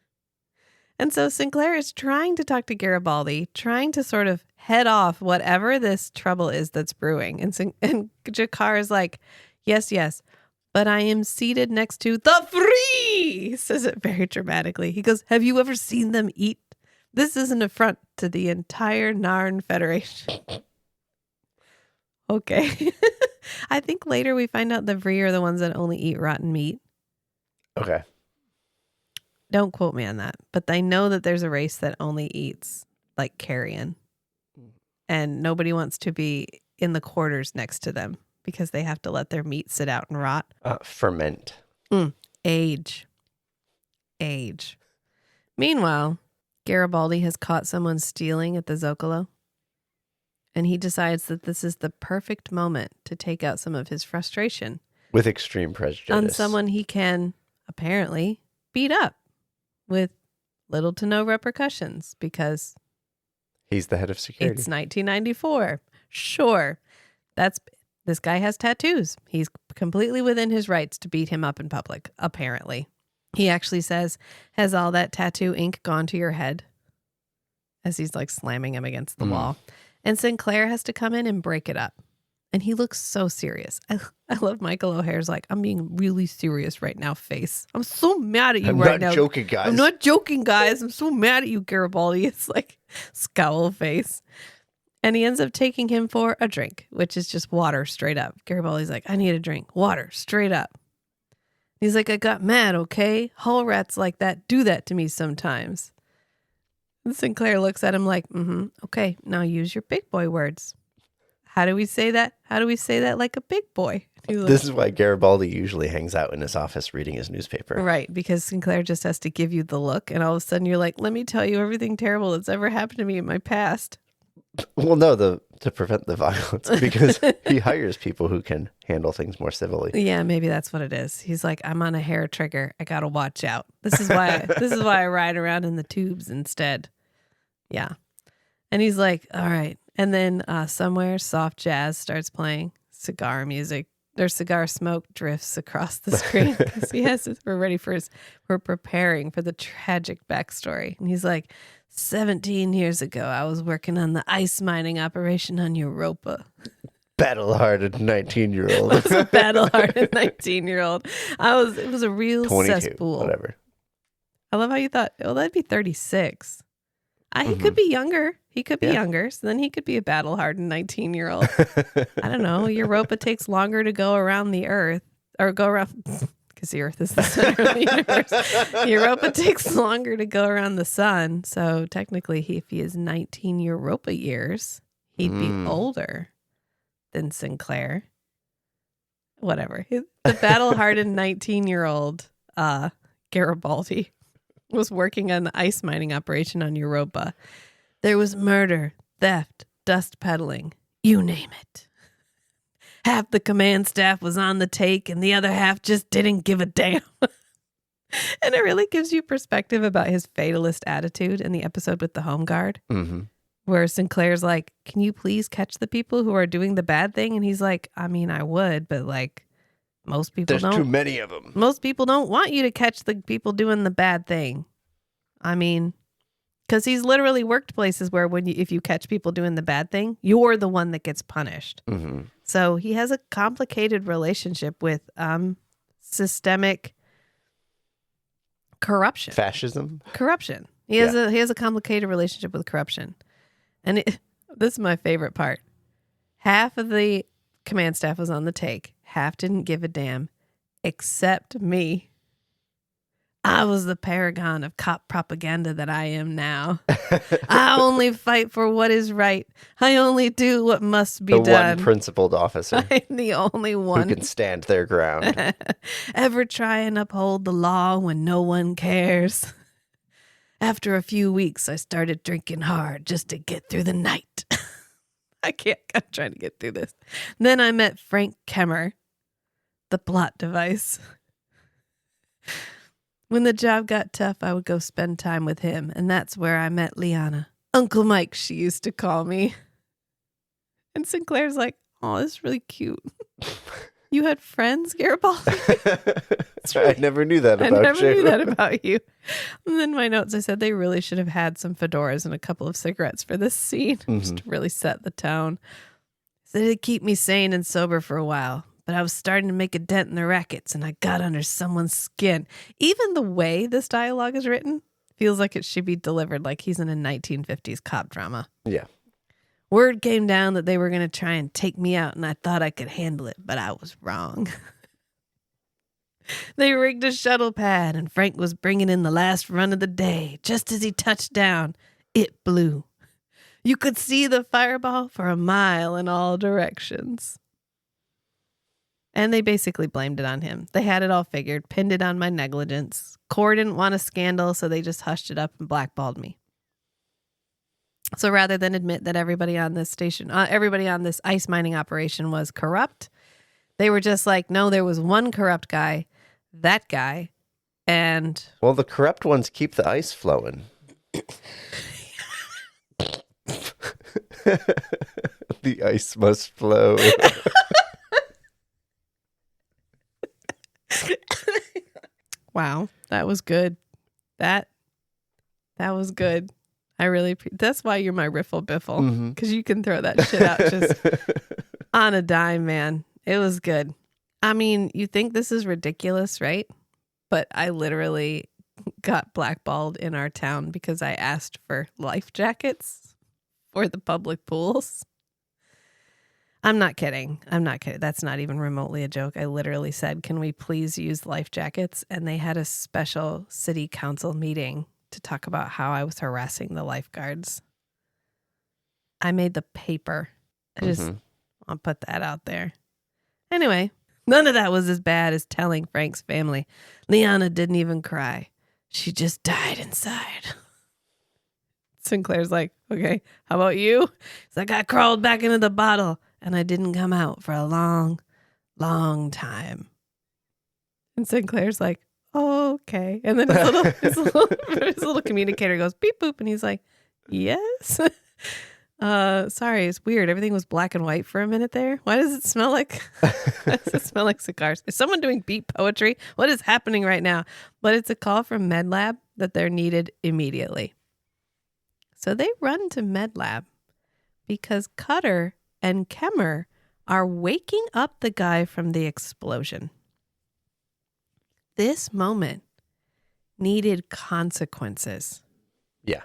And so Sinclair is trying to talk to Garibaldi, trying to sort of head off whatever this trouble is that's brewing. And Jakar is like, yes, but I am seated next to the free, he says it very dramatically. He goes, have you ever seen them eat? This is an affront to the entire Narn Federation. Okay. I think later we find out the Vree are the ones that only eat rotten meat. Okay. Don't quote me on that. But I know that there's a race that only eats like carrion. And nobody wants to be in the quarters next to them because they have to let their meat sit out and rot. Ferment. Age. Meanwhile, Garibaldi has caught someone stealing at the Zocalo. And he decides that this is the perfect moment to take out some of his frustration. With extreme prejudice. On someone he can, apparently, beat up with little to no repercussions because... he's the head of security. It's 1994. Sure. This guy has tattoos. He's completely within his rights to beat him up in public, apparently. He actually says, has all that tattoo ink gone to your head? As he's like slamming him against the wall. And Sinclair has to come in and break it up. And he looks so serious. I love Michael O'Hare's like, I'm being really serious right now, face. I'm so mad at you right now. I'm not joking, guys. I'm not joking, guys. I'm so mad at you, Garibaldi. It's like scowl face. And he ends up taking him for a drink, which is just water straight up. Garibaldi's like, I need a drink. Water straight up. He's like, I got mad, okay? Hull rats like that do that to me sometimes. And Sinclair looks at him like, okay, now use your big boy words. How do we say that? How do we say that like a big boy? This is why Garibaldi usually hangs out in his office reading his newspaper. Right, because Sinclair just has to give you the look, and all of a sudden you're like, let me tell you everything terrible that's ever happened to me in my past. Well, no, to prevent the violence, because he hires people who can handle things more civilly. Yeah, maybe that's what it is. He's like, I'm on a hair trigger. I gotta watch out. This is why I ride around in the tubes instead. Yeah. And he's like, all right. And then somewhere soft jazz starts playing. Cigar music. Their cigar smoke drifts across the screen. We're preparing for the tragic backstory. And he's like, 17 years ago, I was working on the ice mining operation on Europa. Battle-hardened 19-year-old. I was a battle-hardened 19-year-old. It was a real 22, cesspool. Whatever. I love how you thought, well, that'd be 36. He could be younger. He could be younger. So then he could be a battle-hardened 19-year-old. I don't know. Europa takes longer to go around the Earth. Or go around... Because the Earth is the center of the universe. Europa takes longer to go around the sun. So technically, if he is 19 Europa years, he'd be older than Sinclair. Whatever. The battle-hardened 19-year-old Garibaldi was working on the ice mining operation on Europa. There was murder, theft, dust peddling, you name it. Half the command staff was on the take and the other half just didn't give a damn. And it really gives you perspective about his fatalist attitude in the episode with the Home Guard, where Sinclair's like, can you please catch the people who are doing the bad thing? And he's like, I mean, I would, but like, most people don't. There's too many of them. Most people don't want you to catch the people doing the bad thing. I mean, because he's literally worked places where if you catch people doing the bad thing, you're the one that gets punished. So he has a complicated relationship with systemic corruption. Fascism? Corruption. He has a complicated relationship with corruption. And this is my favorite part. Half of the command staff was on the take. Half didn't give a damn, except me. I was the paragon of cop propaganda that I am now. I only fight for what is right. I only do what must be done. The one principled officer. I'm the only one who can stand their ground. Ever try and uphold the law when no one cares. After a few weeks, I started drinking hard just to get through the night. I'm trying to get through this. Then I met Frank Kemmer, the plot device. When the job got tough, I would go spend time with him, and that's where I met Liana. Uncle Mike, she used to call me. And Sinclair's like, oh, this is really cute. You had friends, Garibaldi? I never knew that about you. I never knew that about you. And then my notes, I said they really should have had some fedoras and a couple of cigarettes for this scene, just to really set the tone. So it'd keep me sane and sober for a while. But I was starting to make a dent in the rackets, and I got under someone's skin. Even the way this dialogue is written feels like it should be delivered like he's in a 1950s cop drama. Yeah. Word came down that they were going to try and take me out, and I thought I could handle it, but I was wrong. They rigged a shuttle pad, and Frank was bringing in the last run of the day. Just as he touched down, it blew. You could see the fireball for a mile in all directions. And they basically blamed it on him. They had it all figured, pinned it on my negligence. Corps didn't want a scandal, so they just hushed it up and blackballed me. So rather than admit that everybody on this ice mining operation was corrupt, they were just like, no, there was one corrupt guy, that guy, and... Well, the corrupt ones keep the ice flowing. The ice must flow. Wow, that was good. That was good. I really, that's why you're my riffle biffle, because you can throw that shit out just on a dime, man. It was good. I mean, you think this is ridiculous, right? But I literally got blackballed in our town because I asked for life jackets for the public pools. I'm not kidding. That's not even remotely a joke. I literally said, can we please use life jackets? And they had a special city council meeting to talk about how I was harassing the lifeguards. I made the paper. I'll put that out there. Anyway, none of that was as bad as telling Frank's family. Liana didn't even cry. She just died inside. Sinclair's like, okay, how about you? He's like, I crawled back into the bottle and I didn't come out for a long, long time. And Sinclair's like, oh, okay. And then his little communicator goes beep boop, and he's like, yes. Sorry, it's weird. Everything was black and white for a minute there. Why does it smell like cigars? Is someone doing beat poetry? What is happening right now? But it's a call from MedLab that they're needed immediately. So they run to MedLab because Cutter and Kemmer are waking up the guy from the explosion. This moment needed consequences. Yeah.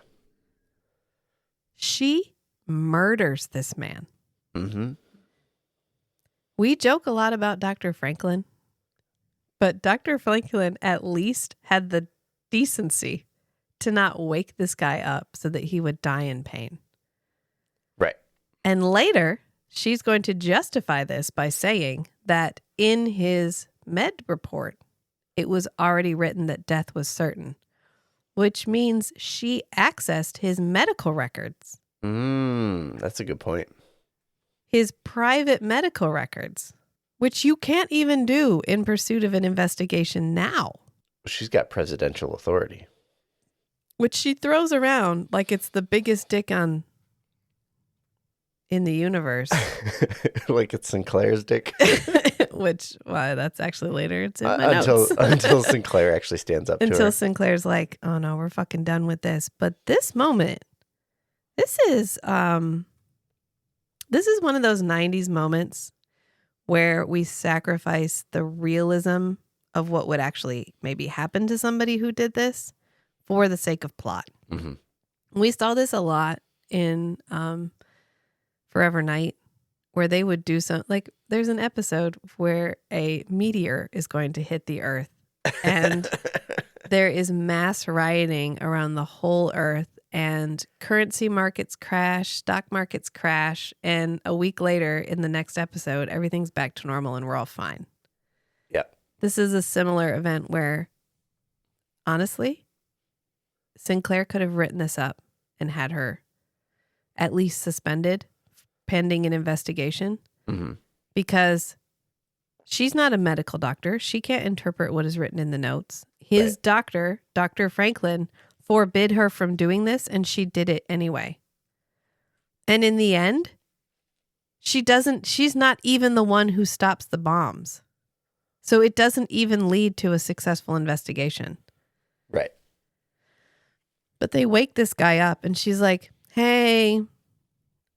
She murders this man. Mm-hmm. We joke a lot about Dr. Franklin, but Dr. Franklin at least had the decency to not wake this guy up so that he would die in pain. Right. And later, she's going to justify this by saying that in his med report, it was already written that death was certain, which means she accessed his medical records. That's a good point. His private medical records, which you can't even do in pursuit of an investigation now. She's got presidential authority. Which she throws around like it's the biggest dick in the universe. Like it's Sinclair's dick. Which, that's actually later. It's in my notes. Until Sinclair actually stands up to her. Until Sinclair's like, oh no, we're fucking done with this. But this moment, this is one of those 90s moments where we sacrifice the realism of what would actually maybe happen to somebody who did this for the sake of plot. Mhm. We saw this a lot in Forever Night, where they would do some, like, there's an episode where a meteor is going to hit the Earth, and there is mass rioting around the whole Earth, and currency markets crash, stock markets crash, and a week later in the next episode, everything's back to normal and we're all fine. Yep. This is a similar event where, honestly, Sinclair could have written this up and had her at least suspended pending an investigation, because she's not a medical doctor. She can't interpret what is written in the notes. His doctor, Dr. Franklin, forbid her from doing this, and she did it anyway. And in the end, she's not even the one who stops the bombs. So it doesn't even lead to a successful investigation. Right. But they wake this guy up and she's like, "Hey,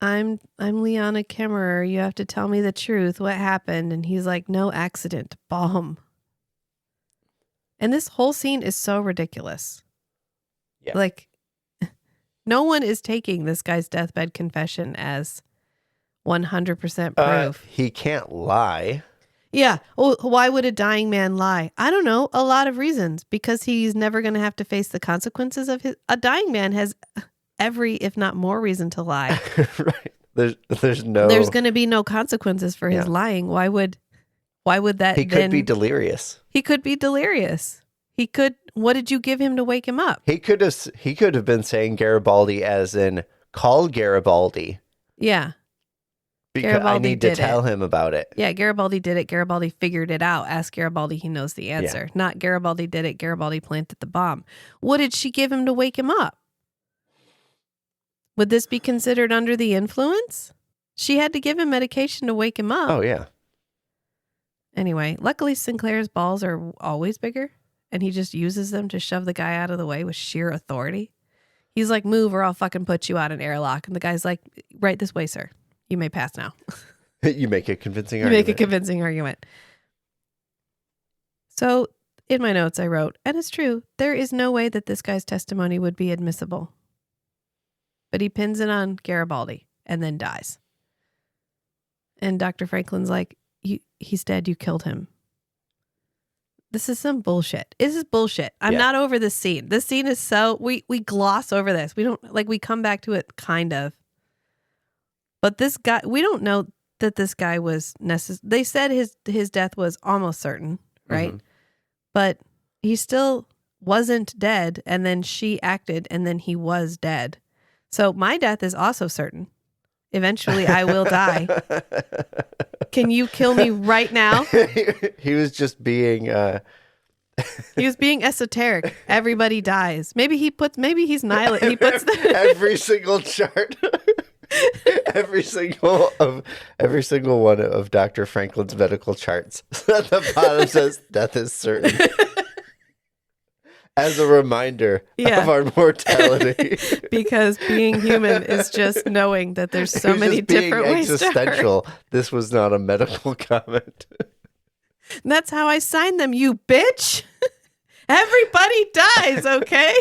I'm Liana Kemmerer. You have to tell me the truth. What happened?" And he's like, "No accident. Bomb." And this whole scene is so ridiculous. Yeah. Like, no one is taking this guy's deathbed confession as 100% proof. He can't lie. Yeah. Well, why would a dying man lie? I don't know. A lot of reasons. Because he's never going to have to face the consequences of his. A dying man has every, if not more, reason to lie. Right. There's going to be no consequences for his lying. Why would that? He could be delirious. He could be delirious. He could. What did you give him to wake him up? He could have been saying Garibaldi as in call Garibaldi. Yeah. Because Garibaldi I need to did tell it. him about it. Yeah, Garibaldi did it. Garibaldi figured it out. Ask Garibaldi, he knows the answer. Not Garibaldi did it. Garibaldi planted the bomb. What did she give him to wake him up? Would this be considered under the influence? She had to give him medication to wake him up. Oh, yeah. Anyway, luckily Sinclair's balls are always bigger, and he just uses them to shove the guy out of the way with sheer authority. He's like, "Move or I'll fucking put you out an airlock." And the guy's like, "Right this way, sir. You may pass now." You make a convincing You argument. make a convincing argument. So in my notes I wrote, and it's true, there is no way that this guy's testimony would be admissible. But he pins it on Garibaldi and then dies. And Dr. Franklin's like, he's dead. You killed him. This is some bullshit. This is bullshit. I'm not over this scene. This scene is so, we gloss over this. We don't, like, we come back to it kind of. But this guy, we don't know that this guy was necessary. They said his death was almost certain, right? Mm-hmm. But he still wasn't dead, and then she acted, and then he was dead. So my death is also certain. Eventually, I will die. Can you kill me right now? He was just being... He was being esoteric. Everybody dies. Maybe he's nihilist. He puts every single chart. every single one of Dr. Franklin's medical charts. At the bottom says death is certain. As a reminder of our mortality. Because being human is just knowing that there's so many different ways to hurt. This was not a medical comment. And that's how I signed them, you bitch. Everybody dies, okay?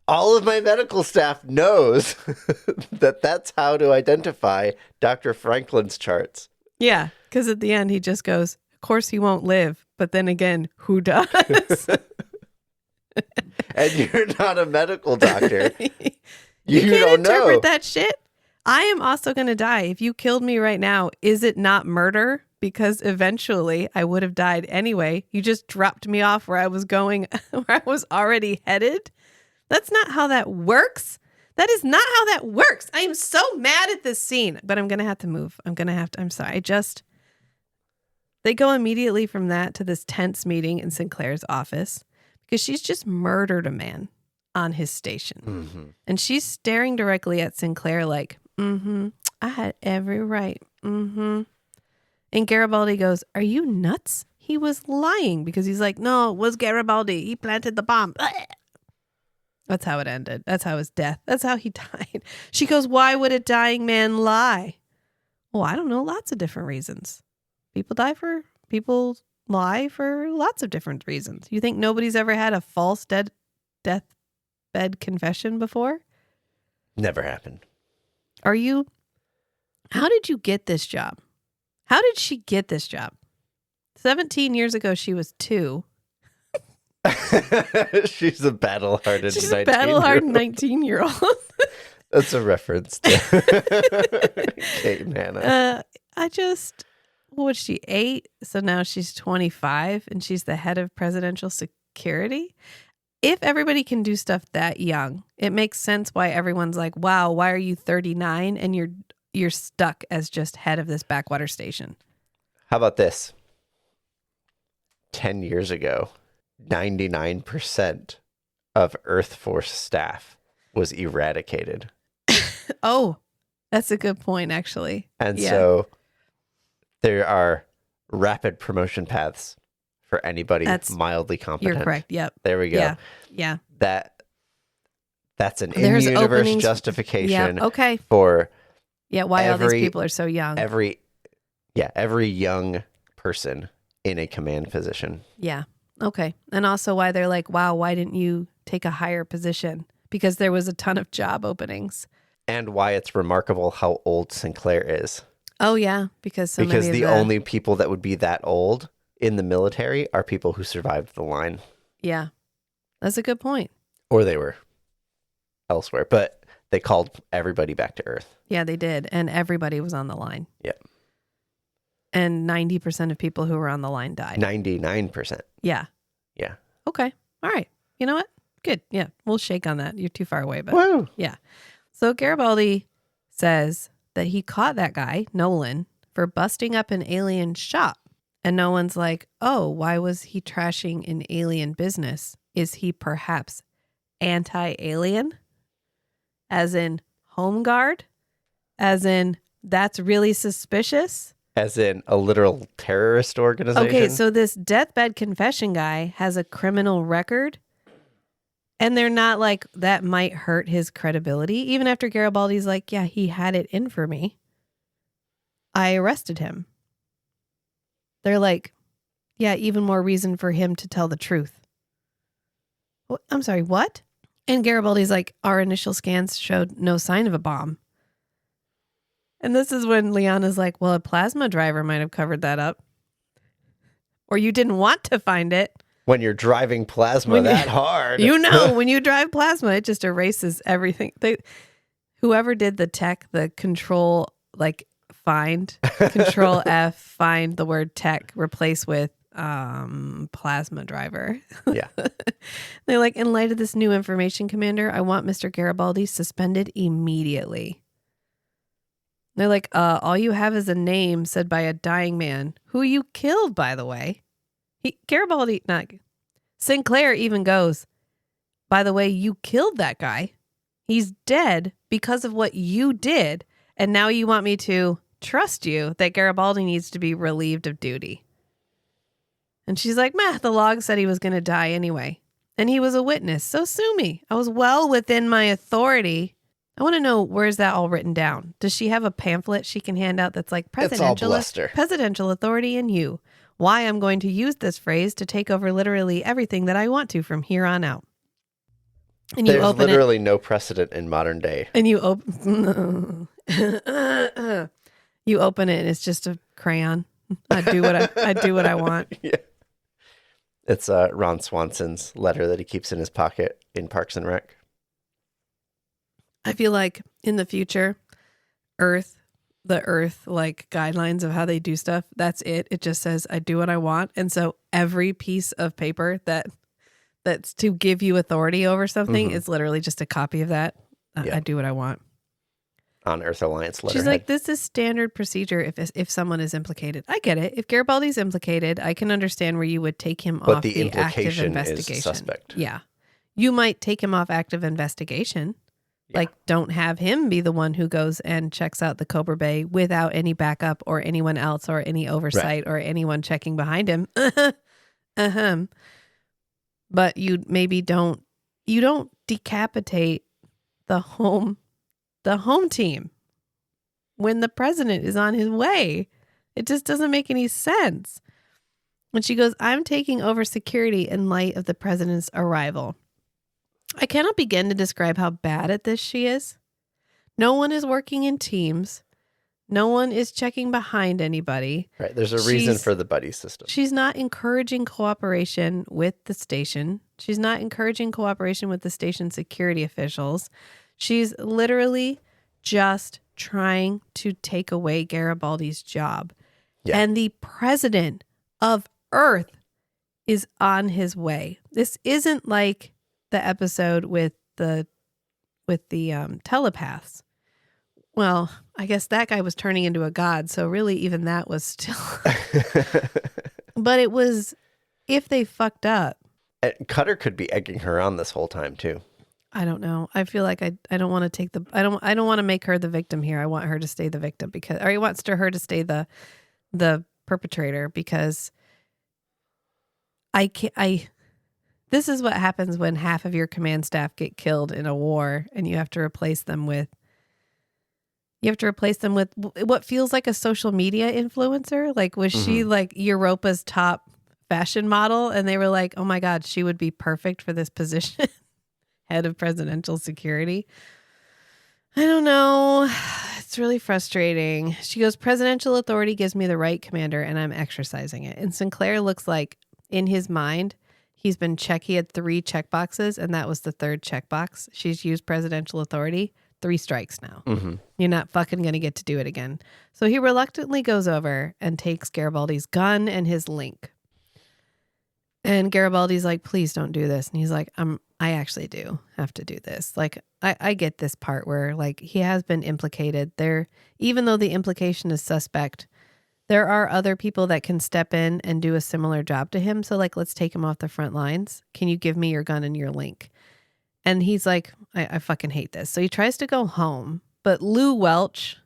All of my medical staff knows that that's how to identify Dr. Franklin's charts. Yeah, because at the end he just goes, "Of course he won't live, but then again, who does?" And you're not a medical doctor. You can't don't interpret know that shit. I am also going to die. If you killed me right now, is it not murder? Because eventually I would have died anyway. You just dropped me off where I was going, where I was already headed. That's not how that works. That is not how that works. I am so mad at this scene, but I'm going to have to move. I'm sorry. They go immediately from that to this tense meeting in Sinclair's office because she's just murdered a man on his station. Mm-hmm. And she's staring directly at Sinclair like, I had every right. And Garibaldi goes, "Are you nuts? He was lying," because he's like, "No, it was Garibaldi. He planted the bomb." That's how it ended. That's how his death. That's how he died. She goes, "Why would a dying man lie?" Well, I don't know. Lots of different reasons. People lie for lots of different reasons. You think nobody's ever had a false death deathbed confession before? Never happened. How did you get this job? How did she get this job? 17 years ago, she was 2. She's a battle-hardened 19-year-old. That's a reference to Kate and Hannah. What was she, 8? So now she's 25 and she's the head of presidential security. If everybody can do stuff that young, it makes sense why everyone's like, wow, why are you 39 and you're stuck as just head of this backwater station? How about this? 10 years ago, 99% of Earth Force staff was eradicated. Oh, that's a good point, actually. And so there are rapid promotion paths for anybody mildly competent. You're correct. Yep. There we go. Yeah. That's an in-universe justification for why all these people are so young. Every young person in a command position. Yeah. Okay. And also why they're like, wow, why didn't you take a higher position? Because there was a ton of job openings. And why it's remarkable how old Sinclair is. Oh, yeah. Because the only people that would be that old in the military are people who survived the line. Yeah. That's a good point. Or they were elsewhere. But they called everybody back to Earth. Yeah, they did. And everybody was on the line. Yep. And 90% of people who were on the line died. 99%. Yeah. Yeah. Okay. All right. You know what? Good. Yeah. We'll shake on that. You're too far away, but Woo. Yeah. So Garibaldi says that he caught that guy, Nolan, for busting up an alien shop. And no one's like, oh, why was he trashing an alien business? Is he perhaps anti-alien? As in home guard? As in that's really suspicious? As in a literal terrorist organization? Okay, so this deathbed confession guy has a criminal record. And they're not like, that might hurt his credibility. Even after Garibaldi's like, yeah, he had it in for me. I arrested him. They're like, yeah, even more reason for him to tell the truth. I'm sorry, what? And Garibaldi's like, our initial scans showed no sign of a bomb. And this is when Liana's like, well, a plasma driver might have covered that up. Or you didn't want to find it. When you're driving plasma that hard. When you drive plasma, it just erases everything. Whoever did the tech, the control, control F, find the word tech, replace with plasma driver. Yeah. They're like, in light of this new information, Commander, I want Mr. Garibaldi suspended immediately. They're like, all you have is a name said by a dying man who you killed, by the way. Sinclair even goes, by the way, you killed that guy. He's dead because of what you did. And now you want me to trust you that Garibaldi needs to be relieved of duty. And she's like, the log said he was going to die anyway. And he was a witness. So sue me. I was well within my authority. I want to know, where's that all written down? Does she have a pamphlet she can hand out that's like presidential authority in you? Why I'm going to use this phrase to take over literally everything that I want to from here on out. And there's literally no precedent in modern day. And you open you open it and it's just a crayon. I do what I want. Yeah. It's Ron Swanson's letter that he keeps in his pocket in Parks and Rec. I feel like in the future, the Earth guidelines of how they do stuff, that's it. It just says, I do what I want. And so every piece of paper that's to give you authority over something is literally just a copy of that. I do what I want. On Earth Alliance letterhead. She's like, this is standard procedure if someone is implicated. I get it. If Garibaldi's implicated, I can understand where you would take him off the active investigation. Is suspect. Yeah. You might take him off active investigation. Yeah. Don't have him be the one who goes and checks out the Cobra Bay without any backup or anyone else or any oversight or anyone checking behind him. But you don't decapitate the home team when the president is on his way. It just doesn't make any sense. When she goes, I'm taking over security in light of the president's arrival. I cannot begin to describe how bad at this she is. No one is working in teams. No one is checking behind anybody. Right. There's a reason for the buddy system. She's not encouraging cooperation with the station. She's not encouraging cooperation with the station security officials. She's literally just trying to take away Garibaldi's job. Yeah. And the president of Earth is on his way. This isn't like the episode with the telepaths. Well, I guess that guy was turning into a god, so really even that was still... But it was, if they fucked up. And Cutter could be egging her on this whole time, too. I don't know. I feel like I don't want to take the... I don't want to make her the victim here. I want her to stay the victim because... Or he wants her to stay the perpetrator because I can't... This is what happens when half of your command staff get killed in a war and you have to replace them with what feels like a social media influencer. Like, was she like Europa's top fashion model? And they were like, oh my God, she would be perfect for this position. Head of presidential security. I don't know. It's really frustrating. She goes, presidential authority gives me the right, Commander, and I'm exercising it. And Sinclair looks like in his mind, he had 3 checkboxes, and that was the 3rd checkbox. She's used presidential authority. 3 strikes now. Mm-hmm. You're not fucking going to get to do it again. So he reluctantly goes over and takes Garibaldi's gun and his link. And Garibaldi's like, please don't do this. And he's like, I actually do have to do this. Like, I get this part where like he has been implicated there. Even though the implication is suspect, there are other people that can step in and do a similar job to him. So like, let's take him off the front lines. Can you give me your gun and your link? And he's like, I fucking hate this. So he tries to go home, but Lou Welch,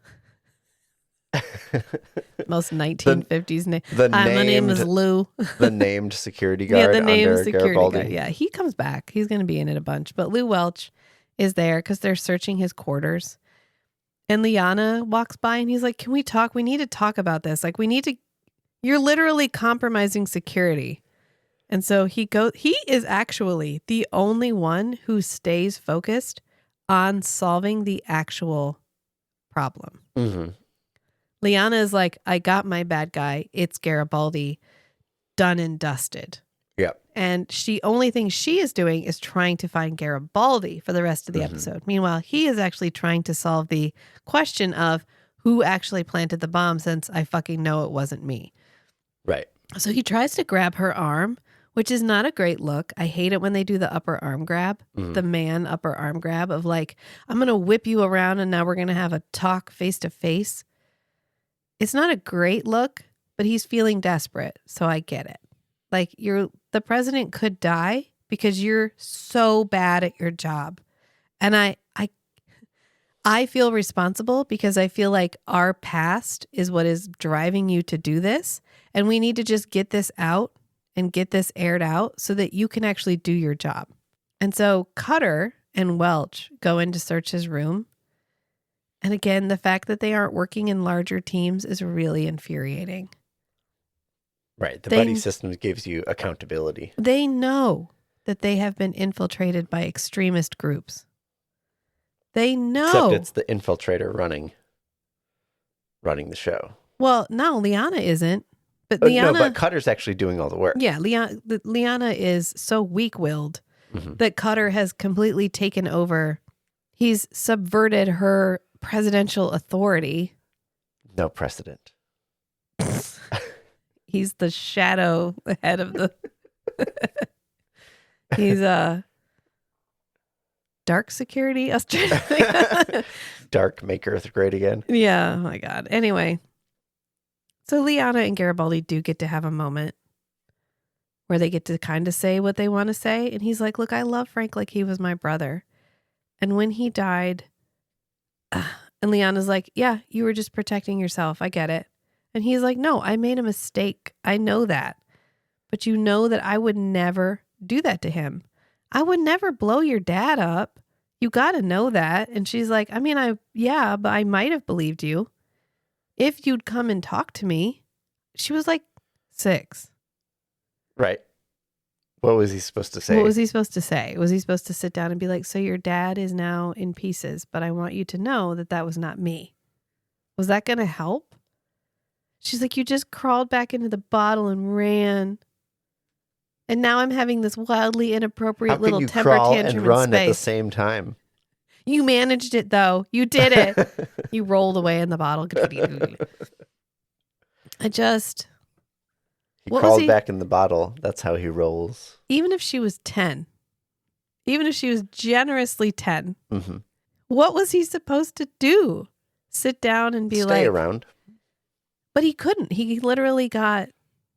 most 1950s name. My name is Lou. The named security guard under Garibaldi. Guard. Yeah, he comes back. He's going to be in it a bunch. But Lou Welch is there because they're searching his quarters. And Liana walks by and he's like, can we talk? We need to talk about this. Like, you're literally compromising security. And so he is actually the only one who stays focused on solving the actual problem. Mm-hmm. Liana is like, I got my bad guy. It's Garibaldi. Done and dusted. Yep. And only thing she is doing is trying to find Garibaldi for the rest of the episode. Meanwhile, he is actually trying to solve the question of who actually planted the bomb, since I fucking know it wasn't me. Right. So he tries to grab her arm, which is not a great look. I hate it when they do the upper arm grab, the man upper arm grab of like, I'm going to whip you around and now we're going to have a talk face to face. It's not a great look, but he's feeling desperate. So I get it. Like, the president could die because you're so bad at your job. And I feel responsible because I feel like our past is what is driving you to do this. And we need to just get this out and get this aired out so that you can actually do your job. And so Cutter and Welch go in to search his room. And again, the fact that they aren't working in larger teams is really infuriating. Right. The buddy system gives you accountability. They know that they have been infiltrated by extremist groups. They know. Except it's the infiltrator running the show. Well, no, Liana isn't. But Liana, no, but Cutter's actually doing all the work. Yeah, Liana is so weak-willed that Cutter has completely taken over. He's subverted her presidential authority. No precedent. He's the shadow head of the... He's dark security. Dark, make Earth great again. Yeah, oh my God. Anyway, so Liana and Garibaldi do get to have a moment where they get to kind of say what they want to say. And he's like, look, I love Frank like he was my brother. And when he died, and Liana's like, yeah, you were just protecting yourself. I get it. And he's like, no, I made a mistake. I know that. But you know that I would never do that to him. I would never blow your dad up. You got to know that. And she's like, I mean, but I might have believed you if you'd come and talk to me. She was like 6. Right. What was he supposed to say? What was he supposed to say? Was he supposed to sit down and be like, so your dad is now in pieces, but I want you to know that that was not me? Was that going to help? She's like, you just crawled back into the bottle and ran. And now I'm having this wildly inappropriate little temper crawl tantrum and run in space. at the same time? You managed it, though. You did it. You rolled away in the bottle. He What was crawled he? back in the bottle. That's how he rolls. Even if she was 10, even if she was generously 10, Mm-hmm. what was he supposed to do? Sit down and be Stay around. But he couldn't. He literally got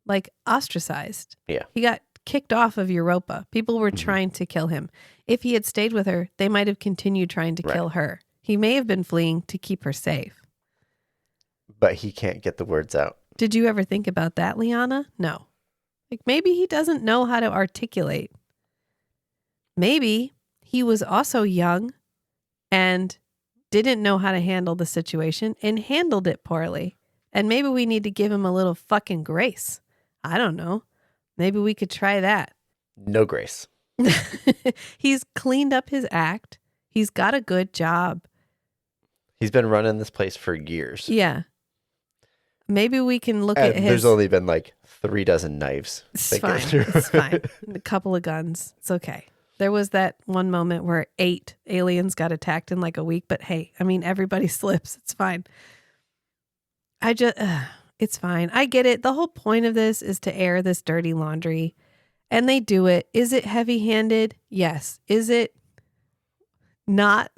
like ostracized. Yeah. He got kicked off of Europa. People were trying to kill him. If he had stayed with her, they might have continued trying to kill her. He may have been fleeing to keep her safe. But he can't get the words out. Did you ever think about that, Liana? No. Like maybe he doesn't know how to articulate. Maybe he was also young and didn't know how to handle the situation and handled it poorly. And maybe we need to give him a little fucking grace. I don't know. Maybe we could try that. No grace. He's cleaned up his act. He's got a good job. He's been running this place for years. Yeah. Maybe we can look And at his... there's only been like 36 knives. It's they fine. get through. It's fine. A couple of guns. It's okay. There was that one moment where 8 aliens got attacked in like a week, but hey, I mean, everybody slips. It's fine. It's fine. I get it. The whole point of this is to air this dirty laundry, and they do it. Is it heavy-handed? Yes. Is it not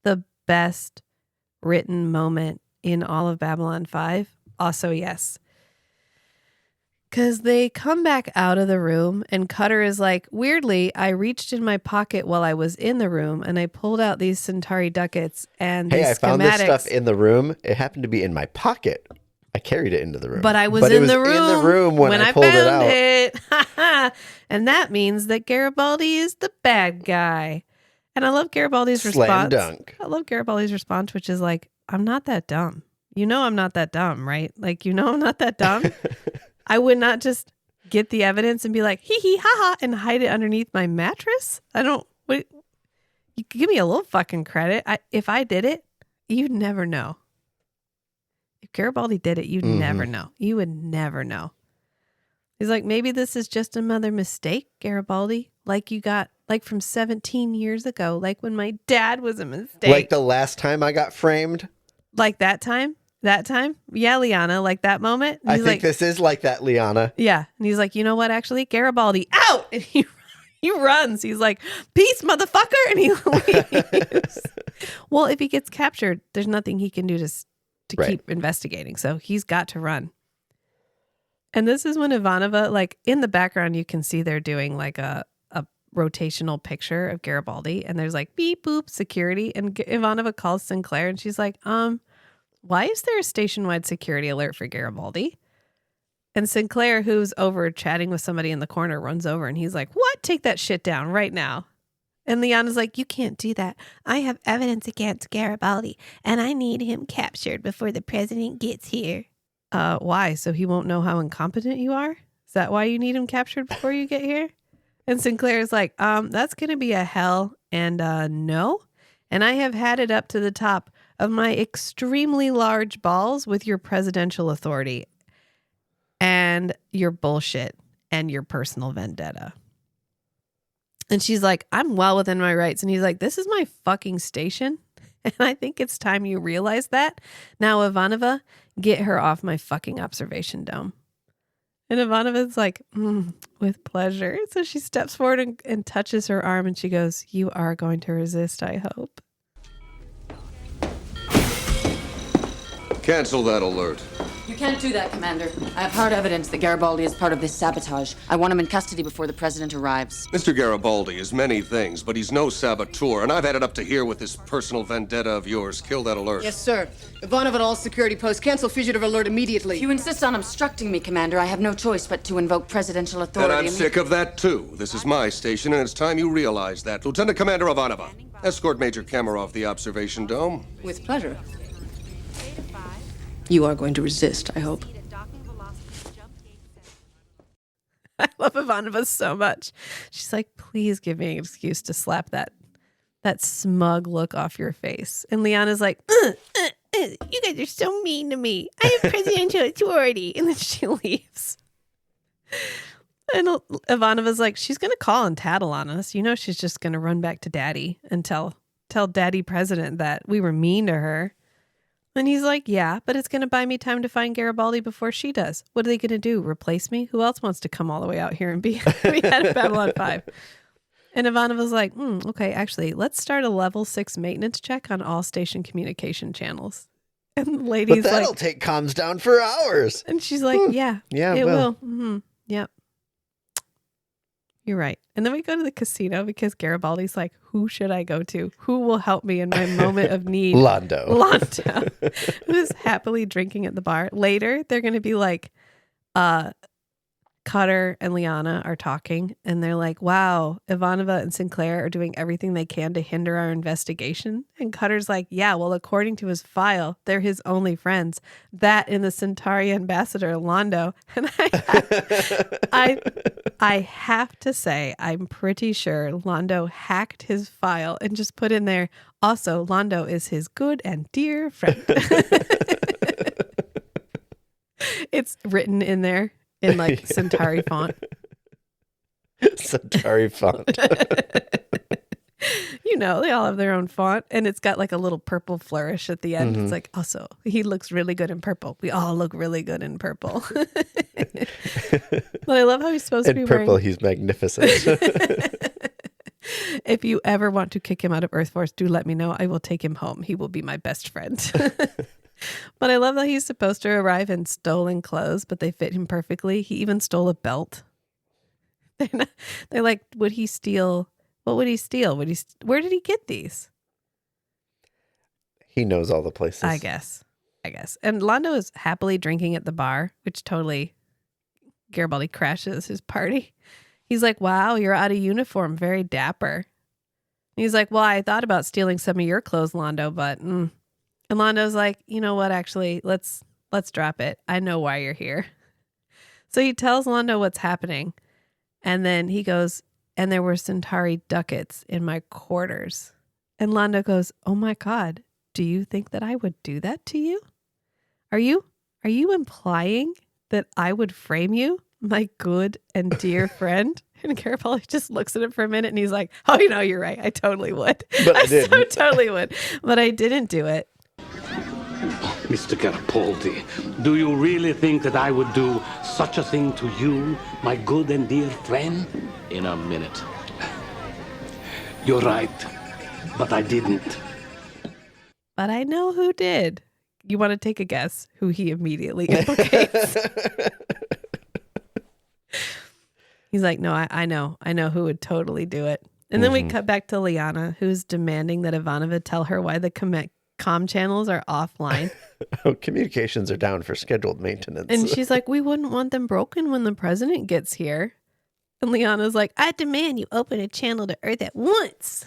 the best written moment in all of Babylon 5? Also, yes. Because they come back out of the room and Cutter is like, weirdly, I reached in my pocket while I was in the room and I pulled out these Centauri ducats and Hey, I these found this schematics. stuff in the room. It happened to be in my pocket. I carried it into the room. But I was it in was the room in the room when I pulled it out. it. And that means that Garibaldi is the bad guy. And I love Garibaldi's Slam response. dunk. I love Garibaldi's response, which is like, I'm not that dumb. You know I'm not that dumb, right? Like, you know I'm not that dumb. I would not just get the evidence and be like, hee hee ha ha, and hide it underneath my mattress. You give me a little fucking credit. If I did it, you'd never know. If Garibaldi did it, you'd never know. You would never know. He's like, maybe this is just another mistake, Garibaldi. Like you got, like from 17 years ago, like when my dad was a mistake. Like the last time I got framed. Like that time? That time? Yeah, Liana, like that moment. And I he's think like, this is like that, Liana. yeah. And he's like, you know what, actually? Garibaldi, out! And he runs. He's like, peace, motherfucker! And he leaves. Well, if he gets captured, there's nothing he can do to keep investigating. So he's got to run. And this is when Ivanova, like in the background, you can see they're doing like a rotational picture of Garibaldi. And there's like beep, boop, security. And Ivanova calls Sinclair and she's like, why is there a station-wide security alert for Garibaldi? And Sinclair, who's over chatting with somebody in the corner, runs over and he's like, what? Take that shit down right now. And Liana's like, you can't do that. I have evidence against Garibaldi and I need him captured before the president gets here. Why? So he won't know how incompetent you are? Is that why you need him captured before you get here? And Sinclair's like, that's going to be a hell and no. And I have had it up to the top of my extremely large balls with your presidential authority and your bullshit and your personal vendetta. And she's like, I'm well within my rights. And he's like, this is my fucking station. And I think it's time you realize that. Now, Ivanova, get her off my fucking observation dome. And Ivanova's like, with pleasure. So she steps forward and touches her arm and she goes, you are going to resist, I hope. Cancel that alert. You can't do that, Commander. I have hard evidence that Garibaldi is part of this sabotage. I want him in custody before the president arrives. Mr. Garibaldi is many things, but he's no saboteur, and I've had it up to here with this personal vendetta of yours. Kill that alert. Yes, sir. Ivanov at all security posts. Cancel fugitive alert immediately. If you insist on obstructing me, Commander, I have no choice but to invoke presidential authority. And I'm sick of that, too. This is my station, and it's time you realize that. Lieutenant Commander Ivanova, escort Major Kamarov the observation dome. With pleasure. You are going to resist, I hope. I love Ivanova so much. She's like, please give me an excuse to slap that smug look off your face. And Liana's like, you guys are so mean to me. I have presidential authority. And then she leaves. And Ivanova's like, she's going to call and tattle on us. You know, she's just going to run back to daddy and tell daddy president that we were mean to her. And he's like, yeah, but it's going to buy me time to find Garibaldi before she does. What are they going to do? Replace me? Who else wants to come all the way out here and be head of Babylon 5? And Ivanova's like, okay, actually, let's start a level 6 maintenance check on all station communication channels. And the lady's But that'll like, take comms down for hours. and she's like, yeah, it will. Mm-hmm. Yep. You're right. And then we go to the casino because Garibaldi's like, who should I go to? Who will help me in my moment of need? Londo, who's happily drinking at the bar. Later, they're going to be like, Cutter and Liana are talking, and they're like, wow, Ivanova and Sinclair are doing everything they can to hinder our investigation. And Cutter's like, yeah, well, according to his file, they're his only friends. That and the Centauri ambassador, Londo. And I have to say, I'm pretty sure Londo hacked his file and just put in there, also, Londo is his good and dear friend. It's written in there. In like Centauri font. Centauri font. You know, they all have their own font. And it's got like a little purple flourish at the end. Mm-hmm. It's like, also, he looks really good in purple. We all look really good in purple. But I love how he's supposed to be wearing... In purple, he's magnificent. If you ever want to kick him out of Earth Force, do let me know. I will take him home. He will be my best friend. But I love that he's supposed to arrive in stolen clothes, but they fit him perfectly. He even stole a belt. They're like, would he steal? What would he steal? Where did he get these? He knows all the places. I guess. And Londo is happily drinking at the bar, which totally Garibaldi crashes his party. He's like, wow, you're out of uniform. Very dapper. And he's like, well, I thought about stealing some of your clothes, Londo, but... And Londo's like, you know what, actually, let's drop it. I know why you're here. So he tells Londo what's happening. And then he goes, and there were Centauri ducats in my quarters. And Londo goes, oh my God, do you think that I would do that to you? Are you implying that I would frame you, my good and dear friend? And Garibaldi just looks at it for a minute and he's like, oh, you know, you're right. I totally would. But I didn't. Totally would. But I didn't do it. Mr. Garibaldi, do you really think that I would do such a thing to you, my good and dear friend? In a minute. You're right, but I didn't. But I know who did. You want to take a guess who he immediately implicates? He's like, no, I know who would totally do it. And then we cut back to Liana, who's demanding that Ivanova tell her why the comm channels are offline. Communications are down for scheduled maintenance. And she's like, we wouldn't want them broken when the president gets here. And Liana's like, I demand you open a channel to Earth at once.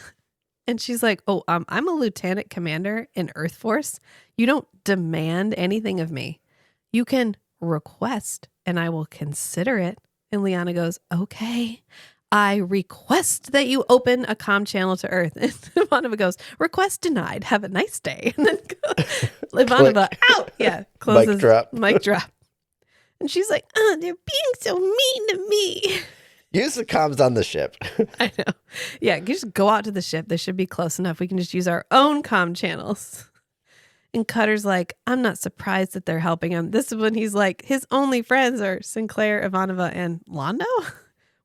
And she's like, oh, I'm a lieutenant commander in Earth Force. You don't demand anything of me. You can request and I will consider it. And Liana goes, okay, I request that you open a comm channel to Earth. And Ivanova goes, request denied. Have a nice day. And then Ivanova out. Yeah. Closes. Mic drop. And she's like, oh, they're being so mean to me. Use the comms on the ship. I know. Yeah. You just go out to the ship. They should be close enough. We can just use our own comm channels. And Cutter's like, I'm not surprised that they're helping him. This is when he's like, his only friends are Sinclair, Ivanova, and Londo?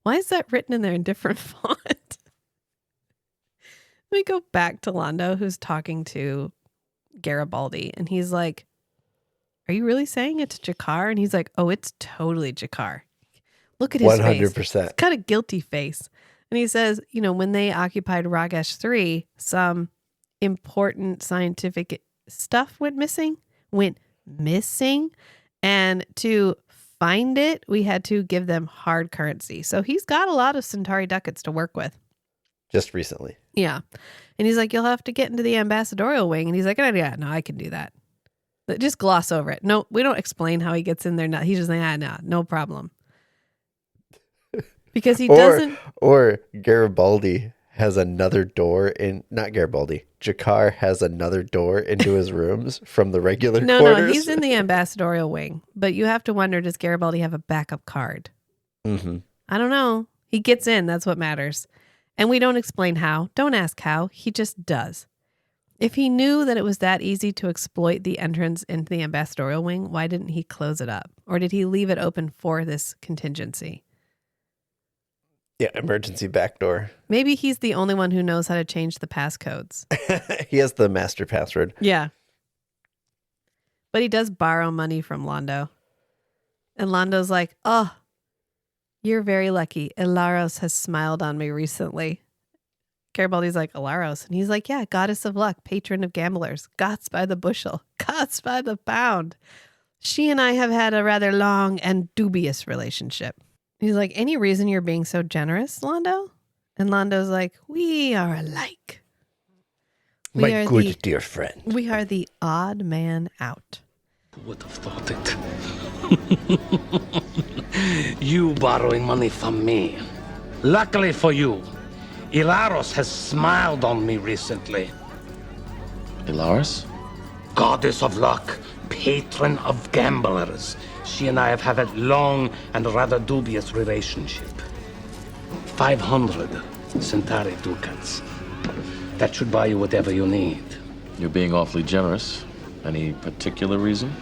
Why is that written in there in different font? We go back to Londo, who's talking to Garibaldi. And he's like, are you really saying it's Jakar? And he's like, oh, it's totally Jakar. Look at his 100%. Face. He's got a guilty face. And he says, you know, when they occupied Ragesh 3, some important scientific stuff went missing. And to find it, we had to give them hard currency. So he's got a lot of Centauri ducats to work with. Just recently. Yeah. And he's like, you'll have to get into the ambassadorial wing. And he's like, oh, yeah, no, I can do that. But just gloss over it. No, we don't explain how he gets in there. No, he's just like, no problem. Because he doesn't. Or Garibaldi has another door in. Not Garibaldi. Jakar has another door into his rooms from the regular No, quarters. he's in the ambassadorial wing. But you have to wonder, does Garibaldi have a backup card? Mm-hmm. I don't know. He gets in. That's what matters. And we don't explain how. Don't ask how. He just does. If he knew that it was that easy to exploit the entrance into the ambassadorial wing, why didn't he close it up? Or did he leave it open for this contingency? Yeah, emergency backdoor. Maybe he's the only one who knows how to change the passcodes. He has the master password. Yeah. But he does borrow money from Londo. And Londo's like, oh, you're very lucky. Ilaros has smiled on me recently. Garibaldi's like, Ilaros? And he's like, yeah, goddess of luck, patron of gamblers, gods by the bushel, gods by the pound. She and I have had a rather long and dubious relationship. He's like, any reason you're being so generous, Londo? And Londo's like, we are alike. My good dear friend. We are the odd man out. Who would have thought it? You borrowing money from me. Luckily for you, Ilaros has smiled on me recently. Ilaris? Goddess of luck, patron of gamblers. She and I have had a long and rather dubious relationship. 500 Centauri ducats. That should buy you whatever you need. You're being awfully generous. Any particular reason?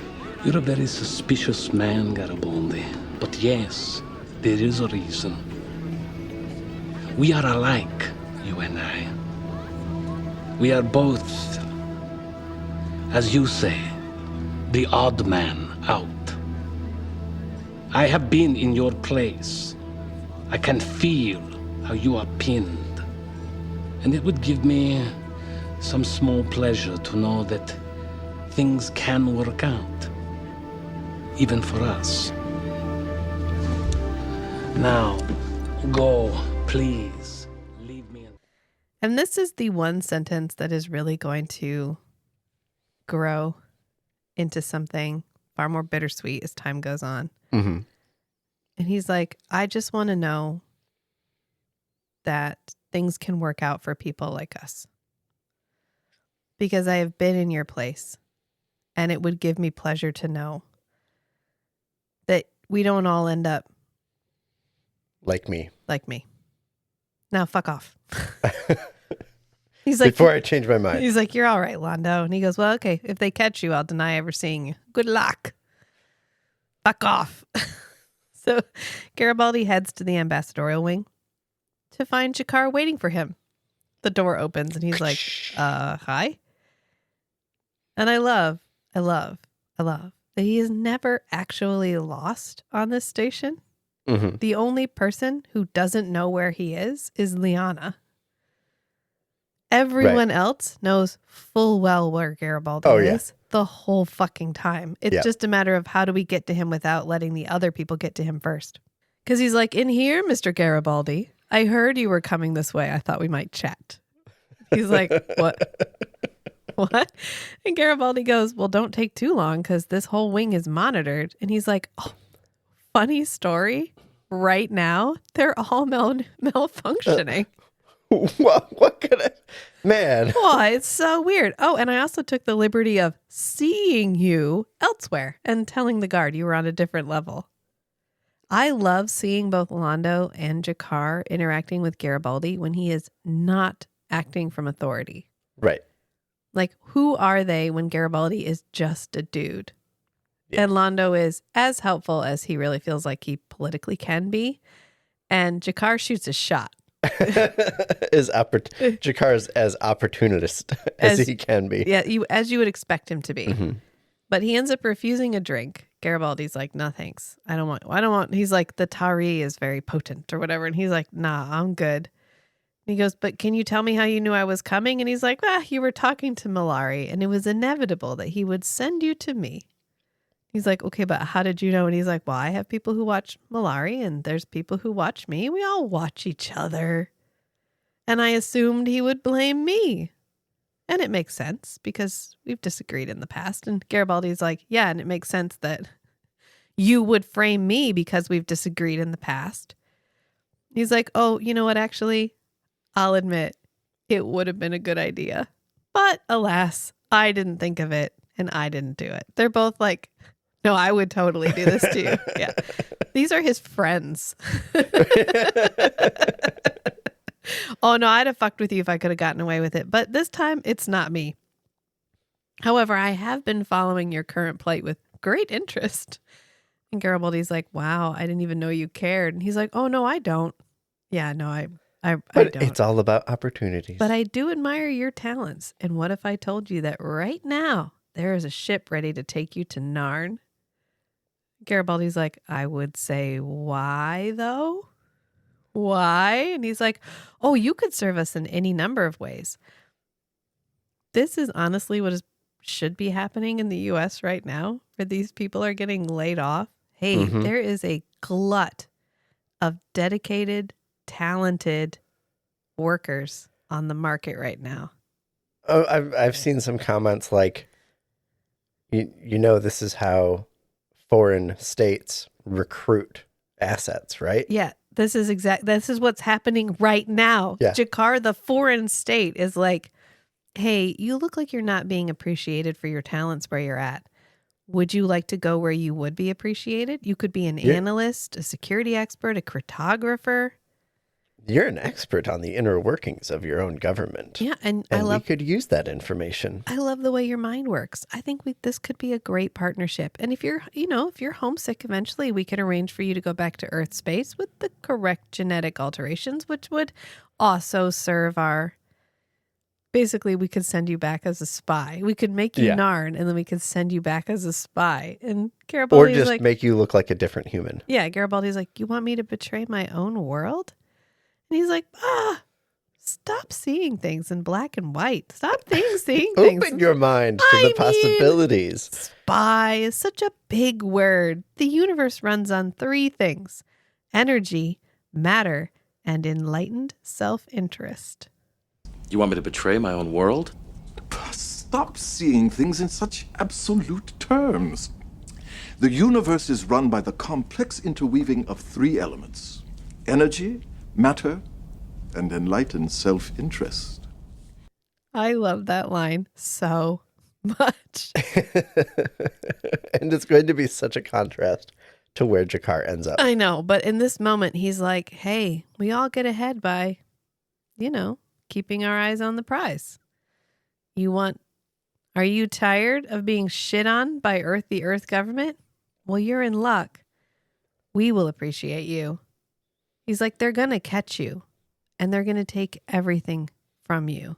You're a very suspicious man, Garibaldi. But yes, there is a reason. We are alike, you and I. We are both, as you say, the odd man out. I have been in your place. I can feel how you are pinned. And it would give me some small pleasure to know that things can work out, even for us. Now, go, please. Leave me in. And this is the one sentence that is really going to grow into something far more bittersweet as time goes on. Mm-hmm. And he's like, I just want to know that things can work out for people like us. Because I have been in your place. And it would give me pleasure to know that we don't all end up Like me. like me. Now, fuck off. He's like, Before I change my mind. he's like, you're all right, Londo. And he goes, well, okay, if they catch you, I'll deny ever seeing you. Good luck. Fuck off. So Garibaldi heads to the ambassadorial wing to find Jakar waiting for him. The door opens and he's like, hi. And I love that he is never actually lost on this station. Mm-hmm. The only person who doesn't know where he is Liana. Everyone else knows full well where Garibaldi is the whole fucking time. It's just a matter of how do we get to him without letting the other people get to him first. Because he's like, in here, Mr. Garibaldi, I heard you were coming this way. I thought we might chat. He's like, what? What? And Garibaldi goes, well, don't take too long because this whole wing is monitored. And he's like, oh, funny story. Right now, they're all malfunctioning. What could I... Man. Oh, it's so weird. Oh, and I also took the liberty of seeing you elsewhere and telling the guard you were on a different level. I love seeing both Londo and Jakar interacting with Garibaldi when he is not acting from authority. Right. Like, who are they when Garibaldi is just a dude? Yeah. And Londo is as helpful as he really feels like he politically can be. And Jakar shoots a shot. Jakar is as opportunist as he can be. Yeah, as you would expect him to be. Mm-hmm. But he ends up refusing a drink. Garibaldi's like, no, thanks. I don't want. He's like, the Tari is very potent or whatever. And he's like, nah, I'm good. And he goes, but can you tell me how you knew I was coming? And he's like, you were talking to Malari and it was inevitable that he would send you to me. He's like, okay, but how did you know? And he's like, well, I have people who watch Malari and there's people who watch me. We all watch each other. And I assumed he would blame me. And it makes sense because we've disagreed in the past. And Garibaldi's like, yeah, and it makes sense that you would frame me because we've disagreed in the past. He's like, oh, you know what? Actually, I'll admit it would have been a good idea. But alas, I didn't think of it and I didn't do it. They're both like, no, I would totally do this to you. Yeah. These are his friends. Oh, no, I'd have fucked with you if I could have gotten away with it. But this time, it's not me. However, I have been following your current plight with great interest. And Garibaldi's like, wow, I didn't even know you cared. And he's like, oh, no, I don't. Yeah, no, I But don't. it's all about opportunities. But I do admire your talents. And what if I told you that right now there is a ship ready to take you to Narn? Garibaldi's like, I would say, why though? Why? And he's like, oh, you could serve us in any number of ways. This is honestly what should be happening in the U.S. right now, where these people are getting laid off. Hey, there is a glut of dedicated, talented workers on the market right now. Oh, I've seen some comments like, you know, this is how foreign states recruit assets, right? Yeah, this is what's happening right now. Yeah. Jakar, the foreign state, is like, hey, you look like you're not being appreciated for your talents where you're at. Would you like to go where you would be appreciated? You could be an analyst, a security expert, a cryptographer. You're an expert on the inner workings of your own government. Yeah, and we could use that information. I love the way your mind works. I think this could be a great partnership. And if you're homesick eventually, we could arrange for you to go back to Earth space with the correct genetic alterations, which would also serve our... Basically, we could send you back as a spy. We could make you Narn, and then we could send you back as a spy. And Garibaldi's or just like, make you look like a different human. Yeah, Garibaldi's like, you want me to betray my own world? And he's like, stop seeing things in black and white. Stop seeing things. Open your mind to the possibilities. Spy is such a big word. The universe runs on 3 things: energy, matter, and enlightened self-interest. You want me to betray my own world? Stop seeing things in such absolute terms. The universe is run by the complex interweaving of 3 elements: energy, matter, and enlightened self-interest. I love that line so much. And it's going to be such a contrast to where Jakar ends up. I know, but in this moment, he's like, hey, we all get ahead by, keeping our eyes on the prize. Are you tired of being shit on by the Earth government? Well, you're in luck. We will appreciate you. He's like, they're going to catch you and they're going to take everything from you.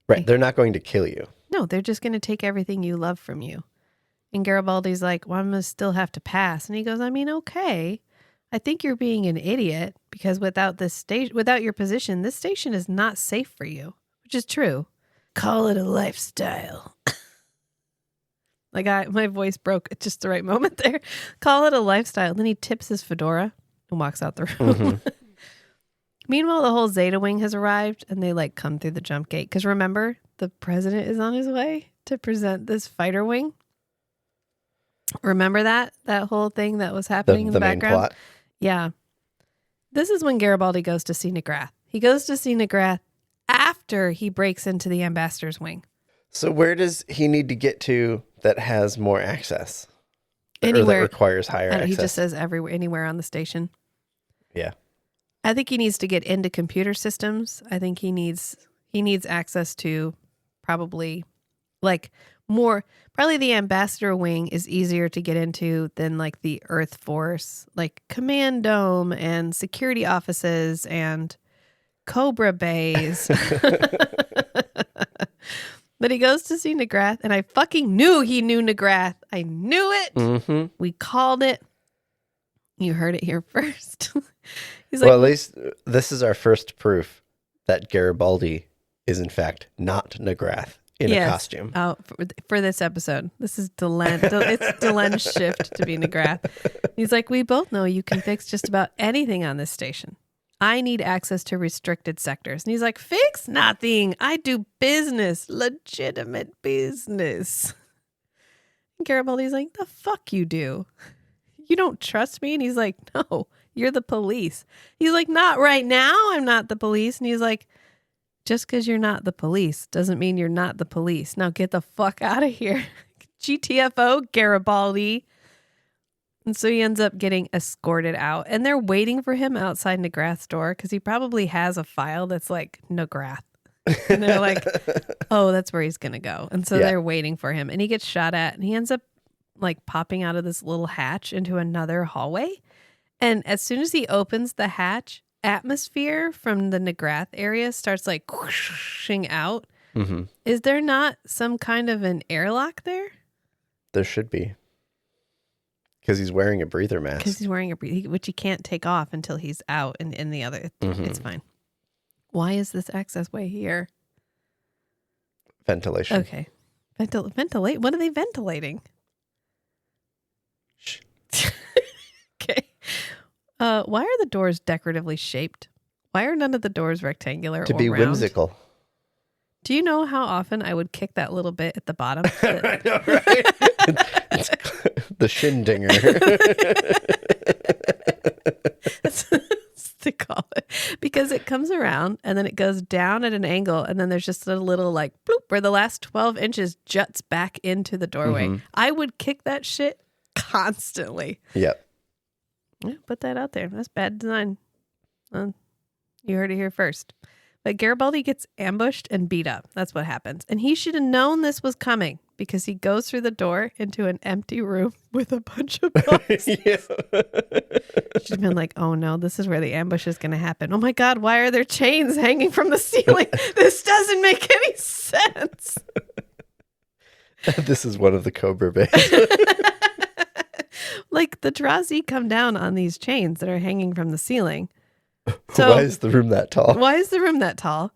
Right. They're not going to kill you. No, they're just going to take everything you love from you. And Garibaldi's like, well, I'm going to still have to pass. And he goes, okay. I think you're being an idiot because without your position, this station is not safe for you, which is true. Call it a lifestyle. My voice broke at just the right moment there. Call it a lifestyle. Then he tips his fedora and walks out the room. Meanwhile, the whole Zeta Wing has arrived and they come through the jump gate. Because remember, the president is on his way to present this fighter wing. Remember that whole thing that was happening in the background? Main plot. Yeah. This is when Garibaldi goes to see Negrath. He goes to see Negrath after he breaks into the ambassador's wing. So where does he need to get to that has more access? Anywhere. Or that requires higher access? He just says anywhere on the station. Yeah. I think he needs to get into computer systems. I think he needs access to probably probably the ambassador wing is easier to get into than the Earth Force, command dome and security offices and Cobra bays. But he goes to see Negrath, and I fucking knew he knew Negrath. I knew it. Mm-hmm. We called it. You heard it here first. He's well, at least this is our first proof that Garibaldi is in fact not Negrath. In a costume. Oh, for this episode. This is it's Delen's shift to be Negrath. He's like, we both know you can fix just about anything on this station. I need access to restricted sectors. And he's like, fix nothing. I do business. Legitimate business. And Garibaldi's like, the fuck you do? You don't trust me? And he's like, no, You're the police. He's like, not right now. I'm not the police. And he's like, just because you're not the police doesn't mean you're not the police. Now get the fuck out of here. GTFO, Garibaldi. And so he ends up getting escorted out. And they're waiting for him outside Negrath's door because he probably has a file that's like Negrath. And they're like, oh, that's where he's going to go. And so they're waiting for him. And he gets shot at. And he ends up like popping out of this little hatch into another hallway. And as soon as he opens the hatch, atmosphere from the Negrath area starts like whooshing out. Mm-hmm. Is there not some kind of an airlock there? There should be. Because he's wearing a breather mask. Because he's wearing a breather, which he can't take off until he's out and in the other. Mm-hmm. It's fine. Why is this access way here? Ventilation. Okay. Ventilate? What are they ventilating? Shh. Okay. Why are the doors decoratively shaped? Why are none of the doors rectangular to or be round? Whimsical. Do you know how often I would kick that little bit at the bottom? I know, right? It's the shin dinger. That's what they call it. Because it comes around and then it goes down at an angle and then there's just a little like bloop where the last 12 inches juts back into the doorway. Mm-hmm. I would kick that shit constantly. Yep. Yeah, put that out there. That's bad design. You heard it here first. But Garibaldi gets ambushed and beat up. That's what happens. And he should have known this was coming because he goes through the door into an empty room with a bunch of bugs. Should have been like, oh no, this is where the ambush is going to happen. Oh my God, why are there chains hanging from the ceiling? This doesn't make any sense. This is one of the Cobra Bays. Like the Drazi come down on these chains that are hanging from the ceiling. So why is the room that tall? Why is the room that tall?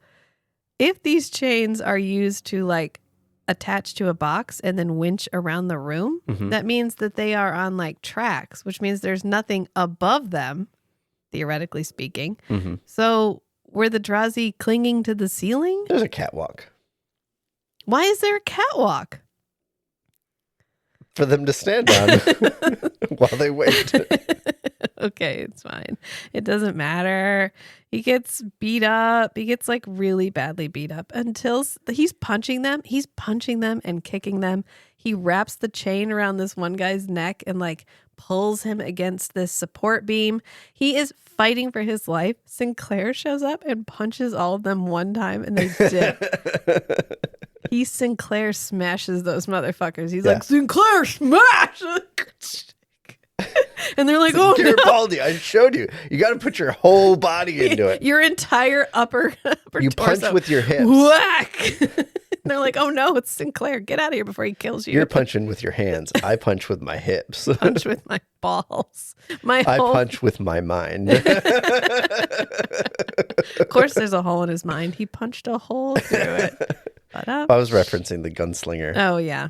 If these chains are used to like attach to a box and then winch around the room, that means that they are on like tracks, which means there's nothing above them, theoretically speaking. Mm-hmm. So were the Drazi clinging to the ceiling? There's a catwalk. Why is there a catwalk? For them to stand on while they wait. Okay, it's fine. It doesn't matter. He gets beat up. He gets like really badly beat up until he's punching them. He's punching them and kicking them. He wraps the chain around this one guy's neck and like pulls him against this support beam. He is fighting for his life. Sinclair shows up and punches all of them one time and they dip. Sinclair smashes those motherfuckers. He's like, Sinclair, smash! And they're like, oh, Garibaldi, no. I showed you. You got to put your whole body into it. Your entire upper you torso. Punch with your hips. Whack! And they're like, oh no, it's Sinclair. Get out of here before he kills you. You're punching with your hands. I punch with my hips. Punch with my balls. I punch with my mind. Of course, there's a hole in his mind. He punched a hole through it. I was referencing the gunslinger. Oh, yeah.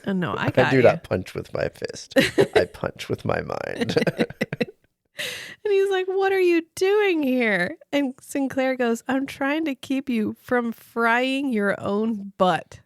Oh, no, I got I do not punch with my fist. I punch with my mind. And he's like, what are you doing here? And Sinclair goes, I'm trying to keep you from frying your own butt.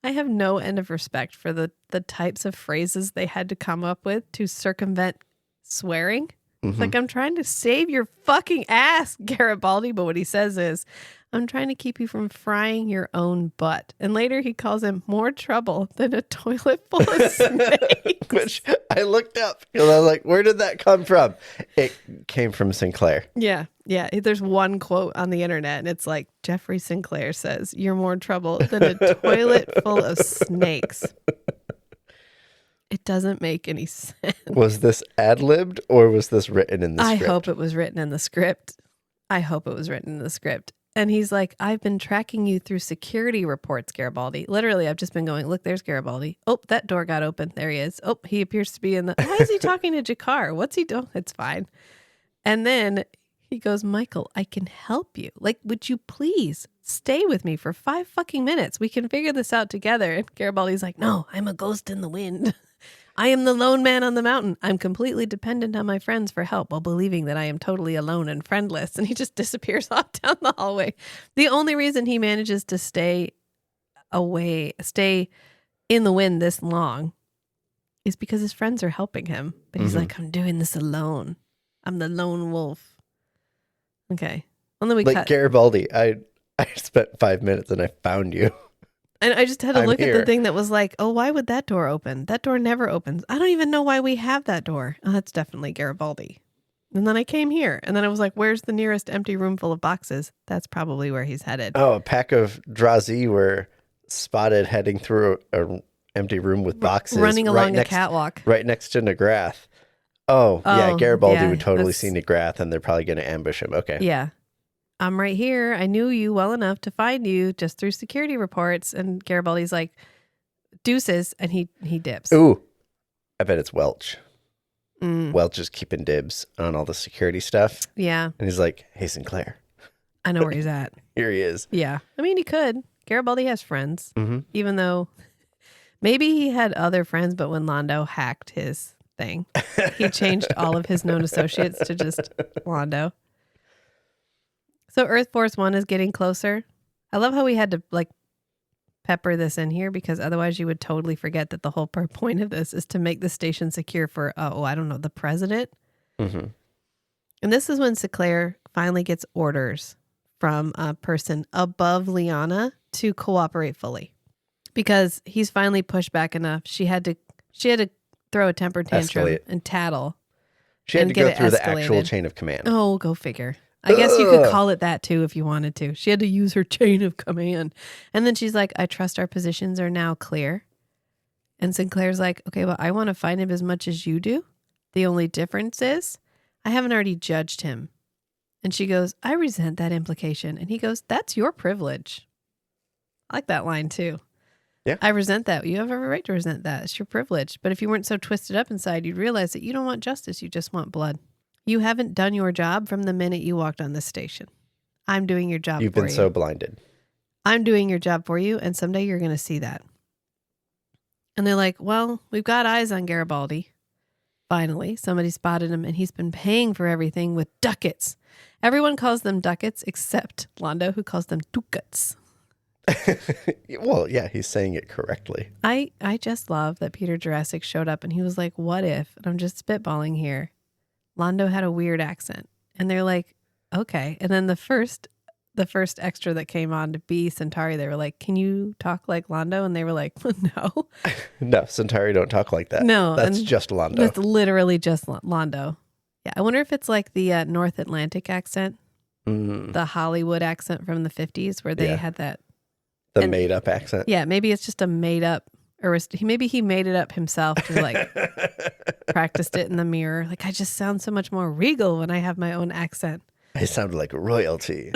I have no end of respect for the types of phrases they had to come up with to circumvent swearing. It's like, I'm trying to save your fucking ass, Garibaldi. But what he says is, I'm trying to keep you from frying your own butt. And later he calls him more trouble than a toilet full of snakes. Which I looked up because I was like, where did that come from? It came from Sinclair. Yeah. Yeah. There's one quote on the internet and it's like, Jeffrey Sinclair says, you're more trouble than a toilet full of snakes. It doesn't make any sense. Was this ad-libbed or was this written in the script? I hope it was written in the script. And he's like, I've been tracking you through security reports, Garibaldi. Literally, I've just been going, look, there's Garibaldi. Oh, that door got open. There he is. Oh, he appears to be in the... Why is he talking to Jakar? What's he doing? It's fine. And then he goes, Michael, I can help you. Like, would you please stay with me for 5 fucking minutes? We can figure this out together. And Garibaldi's like, no, I'm a ghost in the wind. I am the lone man on the mountain. I'm completely dependent on my friends for help while believing that I am totally alone and friendless. And he just disappears off down the hallway. The only reason he manages to stay in the wind this long is because his friends are helping him. But he's like, I'm doing this alone. I'm the lone wolf. Okay. Well, then we like cut. Garibaldi, I spent 5 minutes and I found you. And I just had to I'm look at here. the thing that was like, oh, why would that door open? That door never opens. I don't even know why we have that door. Oh, that's definitely Garibaldi. And then I came here. And then I was like, where's the nearest empty room full of boxes? That's probably where he's headed. Oh, a pack of Drazi were spotted heading through an empty room with boxes. Running along a catwalk. Right next to Negrath. Oh, yeah, Garibaldi yeah, would totally see Negrath and they're probably going to ambush him. Okay. Yeah. I'm right here. I knew you well enough to find you just through security reports. And Garibaldi's like, deuces. And he dips. Ooh, I bet it's Welch. Welch is keeping dibs on all the security stuff. Yeah. And he's like, hey, Sinclair. I know where he's at. Here he is. Yeah. I mean, he could. Garibaldi has friends, Mm-hmm. even though maybe he had other friends, but when Londo hacked his thing, he changed all of his known associates to just Londo. So Earth Force One is getting closer. I love how we had to like pepper this in here because otherwise you would totally forget that the whole point of this is to make the station secure for, I don't know, the president. Mm-hmm. And this is when Sinclair finally gets orders from a person above Liana to cooperate fully because he's finally pushed back enough. She had to throw a temper tantrum Escalate. and tattle. She had and to go get it through the actual escalated. chain of command. Oh, go figure. I guess you could call it that too if you wanted to. She had to use her chain of command. And then she's like, I trust our positions are now clear. And Sinclair's like, okay, well, I want to find him as much as you do. The only difference is I haven't already judged him. And she goes, I resent that implication. And he goes, that's your privilege. I like that line too. Yeah. I resent that. You have every right to resent that. It's your privilege. But if you weren't so twisted up inside, you'd realize that you don't want justice. You just want blood. You haven't done your job from the minute you walked on this station. I'm doing your job for you. You've been so blinded. I'm doing your job for you, and someday you're going to see that. And they're like, well, we've got eyes on Garibaldi. Finally, somebody spotted him, and he's been paying for everything with ducats. Everyone calls them ducats except Londo, who calls them ducats. Well, yeah, he's saying it correctly. I just love that Peter Jurassic showed up, and he was like, what if, and I'm just spitballing here, Londo had a weird accent. And they're like, okay. And then the first extra that came on to be Centauri, they were like, can you talk like Londo? And they were like, no. No, Centauri don't talk like that. No. That's just Londo. That's literally just Londo. Yeah. I wonder if it's like the North Atlantic accent, the Hollywood accent from the 50s where they had that. The made up accent. Yeah. Maybe it's just a made up, or maybe he made it up himself to like practiced it in the mirror. Like, I just sound so much more regal when I have my own accent. I sound like royalty.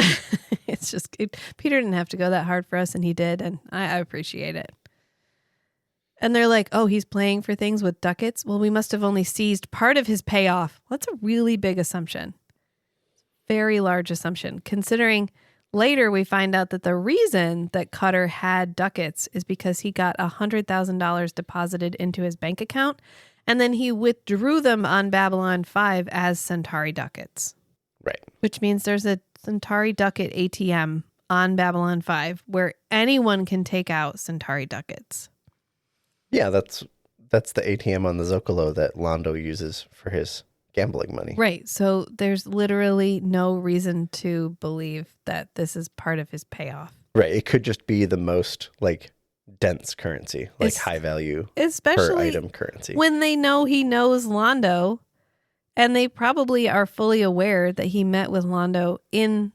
It's just, Peter didn't have to go that hard for us, and he did, and I appreciate it. And they're like, oh, he's playing for things with ducats? Well, we must have only seized part of his payoff. Well, that's a really big assumption. Very large assumption, considering later we find out that the reason that Cutter had ducats is because he got $100,000 deposited into his bank account, and then he withdrew them on Babylon 5 as Centauri ducats. Right. Which means there's a Centauri ducat ATM on Babylon 5 where anyone can take out Centauri ducats. Yeah, that's the ATM on the Zocalo that Londo uses for his gambling money. Right. So there's literally no reason to believe that this is part of his payoff. Right. It could just be the most like dense currency, like high value especially per item currency. When they know he knows Londo, and they probably are fully aware that he met with Londo in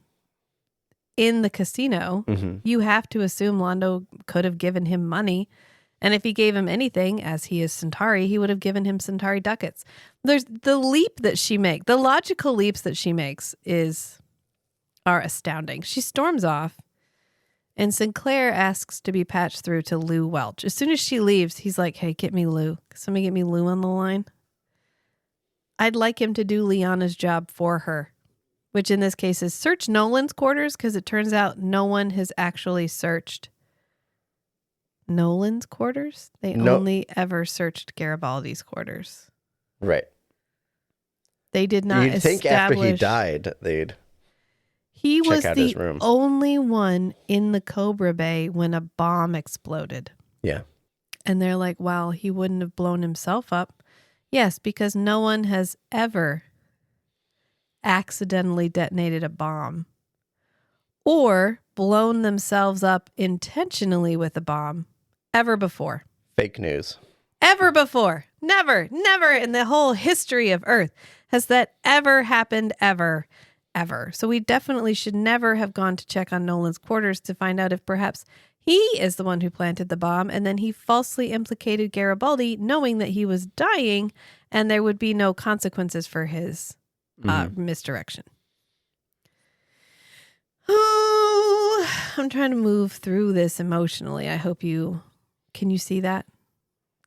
the casino. Mm-hmm. You have to assume Londo could have given him money. And if he gave him anything, as he is Centauri, he would have given him Centauri ducats. There's the leap that she makes, the logical leaps that she makes are astounding. She storms off, and Sinclair asks to be patched through to Lou Welch. As soon as she leaves, he's like, hey, get me Lou. Somebody get me Lou on the line. I'd like him to do Liana's job for her, which in this case is search Nolan's quarters, because it turns out no one has actually searched Nolan's quarters. They only ever searched Garibaldi's quarters. Right. They did not You'd think after he died, they'd He check was out the his room. only one in the Cobra Bay when a bomb exploded. Yeah. And they're like, well, he wouldn't have blown himself up. Yes, because no one has ever accidentally detonated a bomb or blown themselves up intentionally with a bomb ever before. Fake news. Ever before. Never in the whole history of Earth has that ever happened ever. So we definitely should never have gone to check on Nolan's quarters to find out if perhaps he is the one who planted the bomb, and then he falsely implicated Garibaldi, knowing that he was dying and there would be no consequences for his misdirection. Oh, I'm trying to move through this emotionally. I hope you... Can you see that?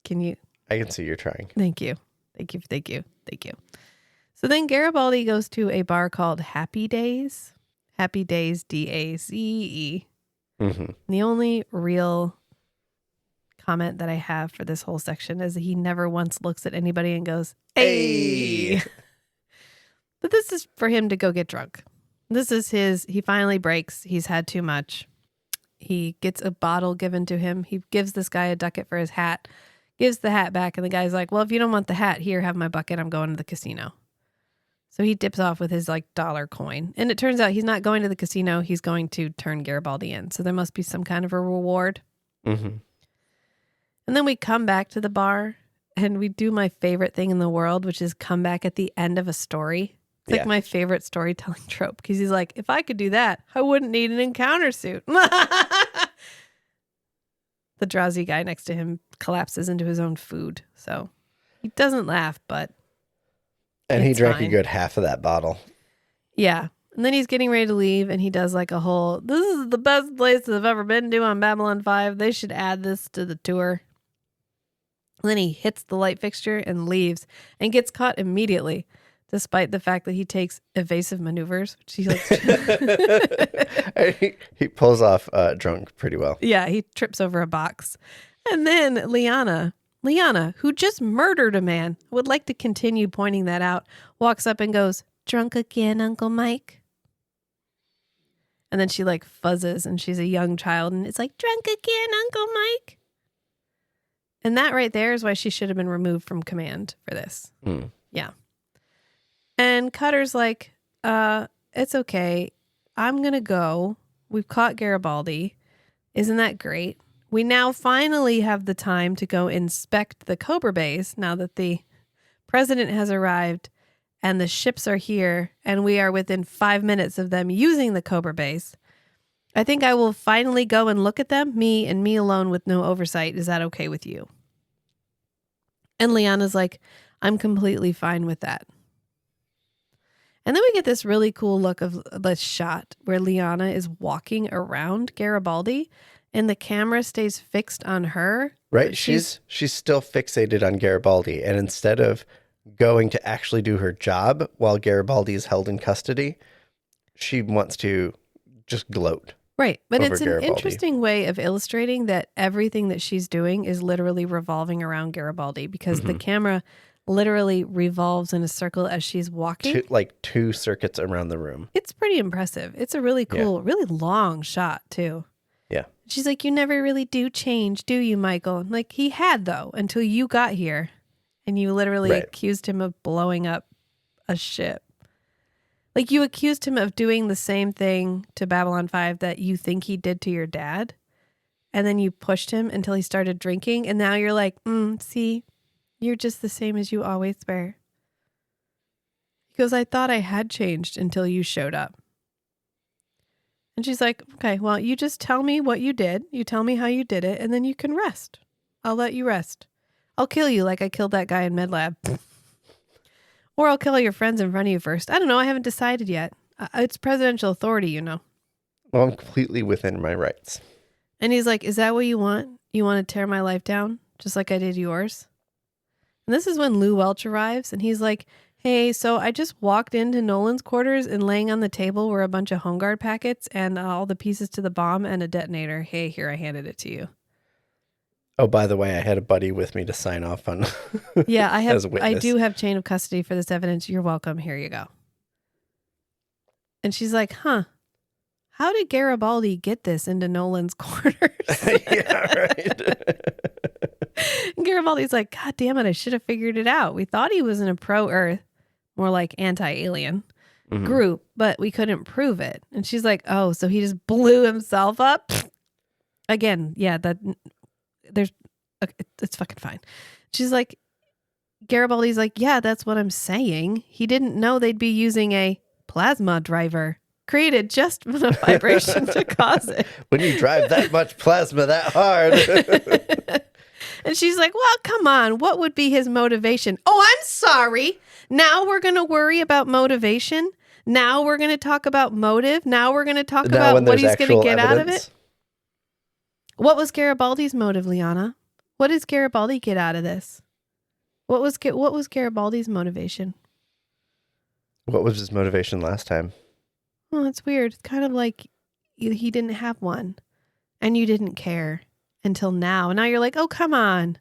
Can you? I can see you're trying. Thank you. So then Garibaldi goes to a bar called Happy Days. Happy Days, D-A-Z-E. Mm-hmm. The only real comment that I have for this whole section is that he never once looks at anybody and goes, hey. But this is for him to go get drunk. This is he finally breaks. He's had too much. He gets a bottle given to him. He gives this guy a ducat for his hat, gives the hat back, and the guy's like, well, if you don't want the hat, here, have my bucket. I'm going to the casino. So he dips off with his dollar coin. And it turns out he's not going to the casino. He's going to turn Garibaldi in. So there must be some kind of a reward. Mm-hmm. And then we come back to the bar and we do my favorite thing in the world, which is come back at the end of a story. It's like my favorite storytelling trope, because he's like, if I could do that, I wouldn't need an encounter suit. The drowsy guy next to him collapses into his own food. So he doesn't laugh, but and he drank fine. a good half of that bottle. Yeah. And then he's getting ready to leave, and he does like a whole, this is the best place I've ever been to on Babylon 5. They should add this to the tour. And then he hits the light fixture and leaves and gets caught immediately, despite the fact that he takes evasive maneuvers, which he likes. He pulls off drunk pretty well. Yeah, he trips over a box. And then Liana, who just murdered a man, would like to continue pointing that out, walks up and goes, drunk again, Uncle Mike? And then she fuzzes, and she's a young child, and it's like, drunk again, Uncle Mike? And that right there is why she should have been removed from command for this. Mm. Yeah. And Cutter's like, it's okay. I'm going to go. We've caught Garibaldi. Isn't that great? We now finally have the time to go inspect the Cobra base now that the president has arrived and the ships are here and we are within 5 minutes of them using the Cobra base. I think I will finally go and look at them, me and me alone with no oversight. Is that okay with you? And Liana's like, I'm completely fine with that. And then we get this really cool look of the shot where Liana is walking around Garibaldi and the camera stays fixed on her. Right. She's still fixated on Garibaldi. And instead of going to actually do her job while Garibaldi is held in custody, she wants to just gloat. Right. But it's an Garibaldi. interesting way of illustrating that everything that she's doing is literally revolving around Garibaldi, because the camera literally revolves in a circle as she's walking. Two circuits around the room. It's pretty impressive. It's a really cool, really long shot too. Yeah. She's like, you never really do change, do you, Michael? I'm like, he had, though, until you got here and you literally accused him of blowing up a ship. Like, you accused him of doing the same thing to Babylon 5 that you think he did to your dad. And then you pushed him until he started drinking. And now you're like, see, you're just the same as you always were. He goes, I thought I had changed until you showed up. And she's like, okay, well, you just tell me what you did. You tell me how you did it, and then you can rest. I'll let you rest. I'll kill you like I killed that guy in MedLab. Or I'll kill all your friends in front of you first. I don't know. I haven't decided yet. It's presidential authority, you know. Well, I'm completely within my rights. And he's like, is that what you want? You want to tear my life down just like I did yours? And this is when Lou Welch arrives, and he's like, hey, so I just walked into Nolan's quarters, and laying on the table were a bunch of Home Guard packets and all the pieces to the bomb and a detonator. Hey, here, I handed it to you. Oh, by the way, I had a buddy with me to sign off on. Yeah, I I do have chain of custody for this evidence. You're welcome. Here you go. And she's like, huh, how did Garibaldi get this into Nolan's quarters? Yeah, right. Garibaldi's like, God damn it, I should have figured it out. We thought he was in a pro-Earth, more like anti-alien group, but we couldn't prove it. And she's like, oh, so he just blew himself up? Again, yeah, it's fucking fine. She's like, Garibaldi's like, yeah, that's what I'm saying. He didn't know they'd be using a plasma driver created just from a vibration to cause it. When you drive that much plasma that hard. And she's like, well, come on. What would be his motivation? Oh, I'm sorry. Now we're going to worry about motivation. Now we're going to talk about motive. Now we're going to talk about what he's going to get out of it. What was Garibaldi's motive, Liana? What does Garibaldi get out of this? What was Garibaldi's motivation? What was his motivation last time? Well, it's weird. It's kind of like he didn't have one and you didn't care until now. Now you're like, oh, come on.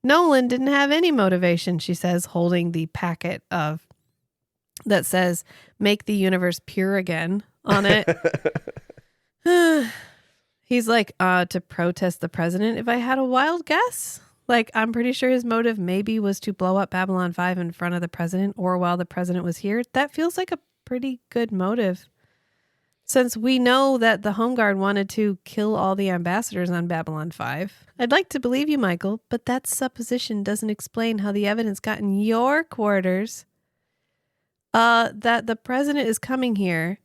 Nolan didn't have any motivation, she says, holding the packet that says, make the universe pure again on it. He's like, to protest the president. If I had a wild guess, like, I'm pretty sure his motive maybe was to blow up Babylon 5 in front of the president or while the president was here. That feels like a pretty good motive. Since we know that the Home Guard wanted to kill all the ambassadors on Babylon 5. I'd like to believe you, Michael, but that supposition doesn't explain how the evidence got in your quarters. That the president is coming here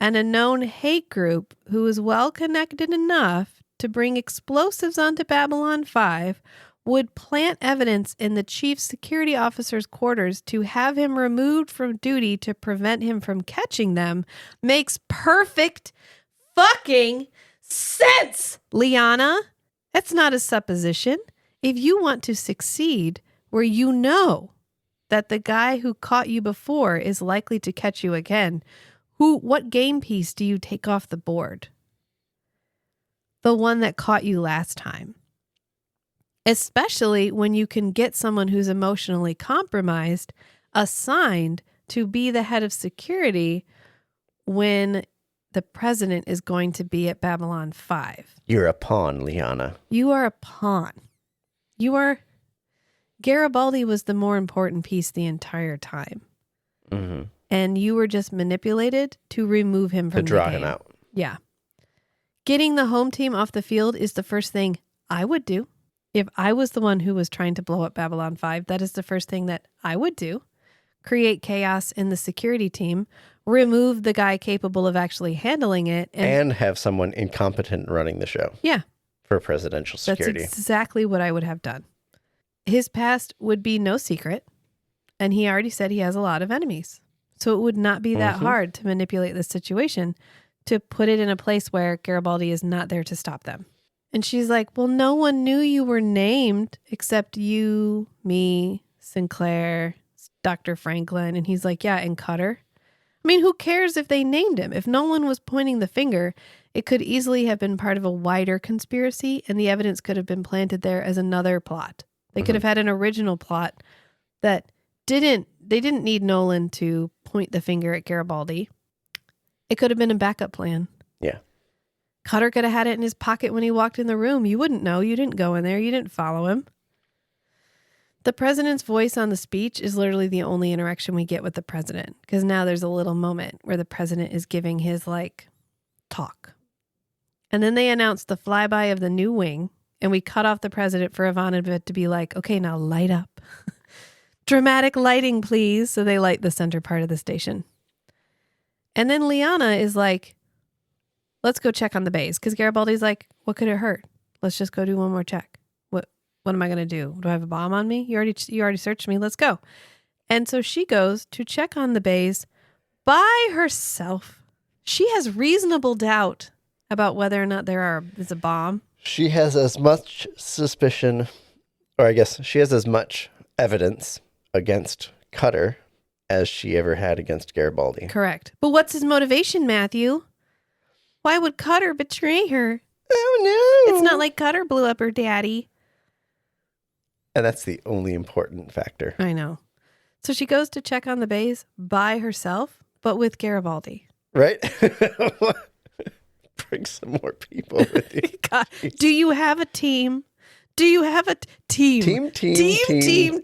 and a known hate group who is well connected enough to bring explosives onto Babylon 5 would plant evidence in the chief security officer's quarters to have him removed from duty to prevent him from catching them makes perfect fucking sense, Liana. That's not a supposition. If you want to succeed where you know that the guy who caught you before is likely to catch you again, what game piece do you take off the board? The one that caught you last time. Especially when you can get someone who's emotionally compromised assigned to be the head of security when the president is going to be at Babylon 5. You're a pawn, Liana. You are a pawn. Garibaldi was the more important piece the entire time. Mm-hmm. And you were just manipulated to remove him from the game. To draw him out. Yeah. Getting the home team off the field is the first thing I would do. If I was the one who was trying to blow up Babylon 5, that is the first thing that I would do. Create chaos in the security team, remove the guy capable of actually handling it. And have someone incompetent running the show. Yeah. For presidential security. That's exactly what I would have done. His past would be no secret, and he already said he has a lot of enemies. So it would not be that hard to manipulate the situation to put it in a place where Garibaldi is not there to stop them. And she's like, well, no one knew you were named except you, me, Sinclair, Dr. Franklin. And he's like, yeah, and Cutter. I mean, who cares if they named him? If no one was pointing the finger, it could easily have been part of a wider conspiracy, and the evidence could have been planted there as another plot. They could have had an original plot that they didn't need Nolan to point the finger at Garibaldi. It could have been a backup plan. Yeah. Cutter could have had it in his pocket when he walked in the room. You wouldn't know. You didn't go in there. You didn't follow him. The president's voice on the speech is literally the only interaction we get with the president, because now there's a little moment where the president is giving his talk. And then they announce the flyby of the new wing, and we cut off the president for Ivanova to be like, okay, now light up. Dramatic lighting, please. So they light the center part of the station. And then Liana is like, let's go check on the bays. Because Garibaldi's like, what could it hurt? Let's just go do one more check. What am I going to do? Do I have a bomb on me? You already searched me. Let's go. And so she goes to check on the bays by herself. She has reasonable doubt about whether or not there's a bomb. She has as much suspicion, or I guess she has as much evidence against Cutter as she ever had against Garibaldi. Correct. But what's his motivation, Matthew? Why would Cutter betray her? Oh, no. It's not like Cutter blew up her daddy. And that's the only important factor. I know. So she goes to check on the bays by herself, but with Garibaldi. Right? Bring some more people with you. God. Do you have a team? Do you have a team? Team.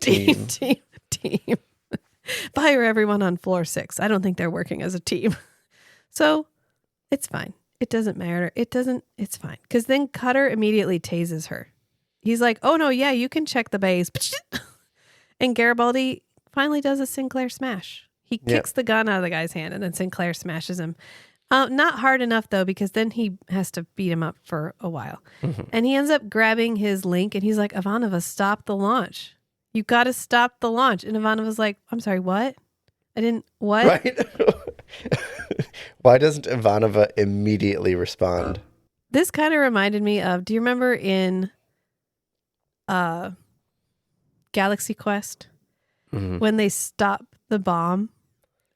Fire everyone on floor 6. I don't think they're working as a team. So it's fine. It doesn't matter. It's fine. Because then Cutter immediately tases her. He's like, oh no, yeah, you can check the bays. And Garibaldi finally does a Sinclair smash. He kicks the gun out of the guy's hand and then Sinclair smashes him. Not hard enough though, because then he has to beat him up for a while. Mm-hmm. And he ends up grabbing his link and he's like, Ivanova, stop the launch. You got to stop the launch. And Ivanova's like, I'm sorry, what? What? Right? Why doesn't Ivanova immediately respond? This kind of reminded me of, do you remember in Galaxy Quest when they stop the bomb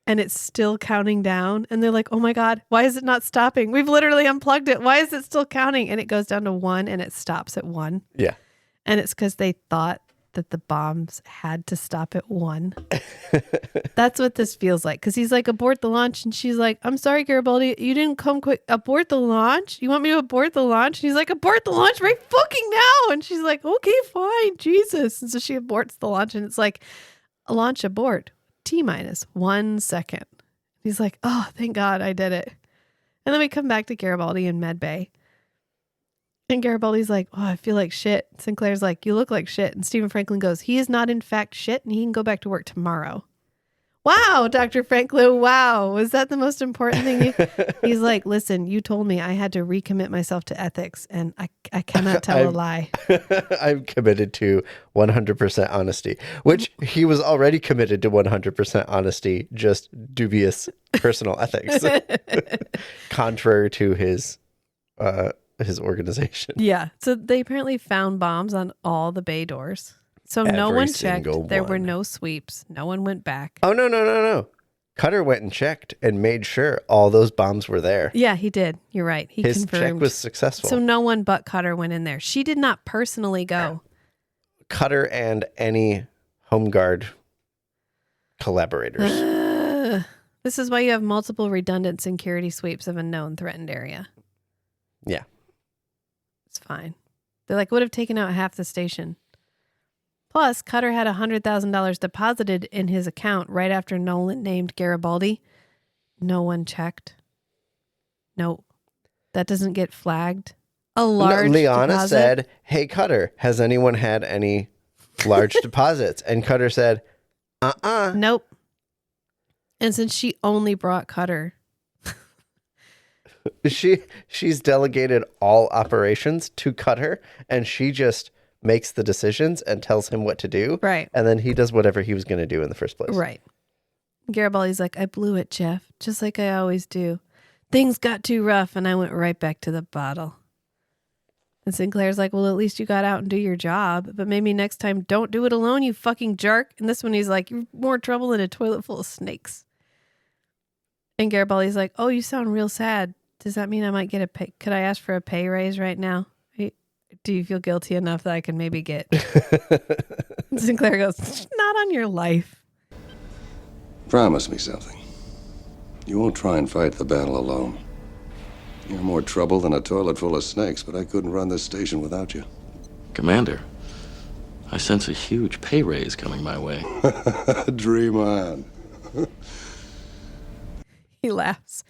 and it's still counting down and they're like, oh my God, why is it not stopping? We've literally unplugged it. Why is it still counting? And it goes down to 1 and it stops at 1. Yeah. And it's because they thought that the bombs had to stop at 1. That's what this feels like. Because he's like, abort the launch. And she's like, I'm sorry, Garibaldi, you didn't come quick. Abort the launch? You want me to abort the launch? And he's like, abort the launch right fucking now. And she's like, okay, fine, Jesus. And so she aborts the launch. And it's like, launch abort. T-minus 1 second. He's like, oh, thank God I did it. And then we come back to Garibaldi in Med Bay. And Garibaldi's like, oh, I feel like shit. Sinclair's like, you look like shit. And Stephen Franklin goes, he is not in fact shit and he can go back to work tomorrow. Wow, Dr. Franklin, wow. Was that the most important thing? He's like, listen, you told me I had to recommit myself to ethics and I cannot tell a lie. I'm committed to 100% honesty, which he was already committed to 100% honesty, just dubious personal ethics, contrary to his organization. Yeah. So they apparently found bombs on all the bay doors. So no one checked. There were no sweeps. No one went back. Oh, no. Cutter went and checked and made sure all those bombs were there. Yeah, he did. You're right. His confirmed. Check was successful. So no one but Cutter went in there. She did not personally go. Cutter and any Home Guard collaborators. This is why you have multiple redundant security sweeps of a known threatened area. Yeah. It's fine. They're like, would have taken out half the station. Plus, Cutter had $100,000 deposited in his account right after Nolan named Garibaldi. No one checked. No, that doesn't get flagged. A large Liana deposit? said, hey, Cutter, has anyone had any large deposits? And Cutter said, Nope. And since she only brought Cutter. She's delegated all operations to Cutter, and she just makes the decisions and tells him what to do. Right. And then he does whatever he was going to do in the first place. Right. Garibaldi's like, I blew it, Jeff, just like I always do. Things got too rough and I went right back to the bottle. And Sinclair's like, well, at least you got out and do your job, but maybe next time don't do it alone, you fucking jerk. And this one he's like, you're more trouble than a toilet full of snakes. And Garibaldi's like, oh, you sound real sad. Does that mean I might get a pay? Could I ask for a pay raise right now? Do you feel guilty enough that I can maybe get? Sinclair goes, not on your life. Promise me something. You won't try and fight the battle alone. You're more trouble than a toilet full of snakes, but I couldn't run this station without you. Commander, I sense a huge pay raise coming my way. Dream on. He laughs.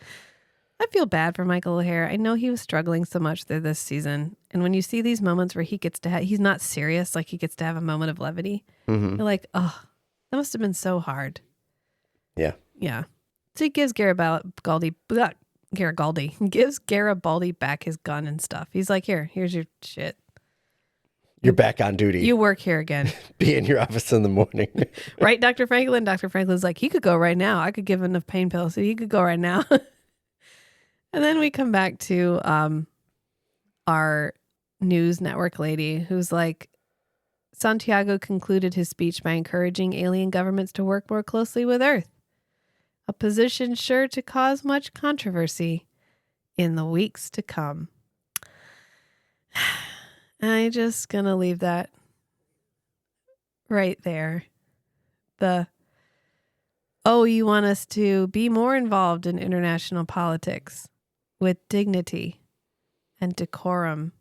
I feel bad for Michael O'Hare. I know he was struggling so much through this season. And when you see these moments where he gets to he's not serious, like he gets to have a moment of levity, you're like, oh, that must have been so hard. Yeah. Yeah. So he gives Garibaldi back his gun and stuff. He's like, here's your shit. You're back on duty. You work here again. Be in your office in the morning. Right, Dr. Franklin? Dr. Franklin's like, he could go right now. I could give him enough pain pills, so he could go right now. And then we come back to our news network lady who's like, Santiago concluded his speech by encouraging alien governments to work more closely with Earth, a position sure to cause much controversy in the weeks to come. I'm just going to leave that right there. You want us to be more involved in international politics with dignity and decorum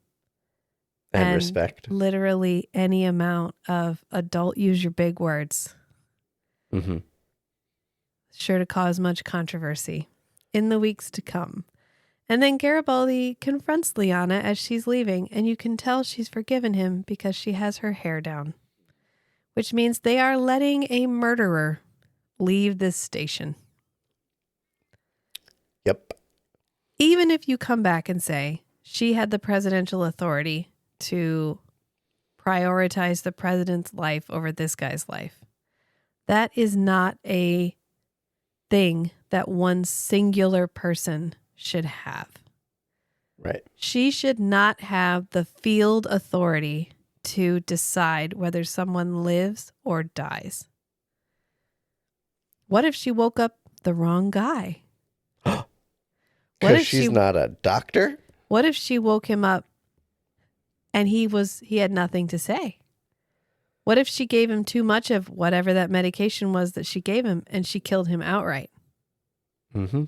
And respect. Literally any amount of adult use your big words. Mm-hmm. Sure to cause much controversy in the weeks to come. And then Garibaldi confronts Liana as she's leaving, and you can tell she's forgiven him because she has her hair down, which means they are letting a murderer leave this station. Yep. Even if you come back and say she had the presidential authority to prioritize the president's life over this guy's life, that is not a thing that one singular person should have. Right. She should not have the field authority to decide whether someone lives or dies. What if she woke up the wrong guy? Because she's not a doctor? What if she woke him up and he had nothing to say? What if she gave him too much of whatever that medication was that she gave him and she killed him outright? Mm-hmm.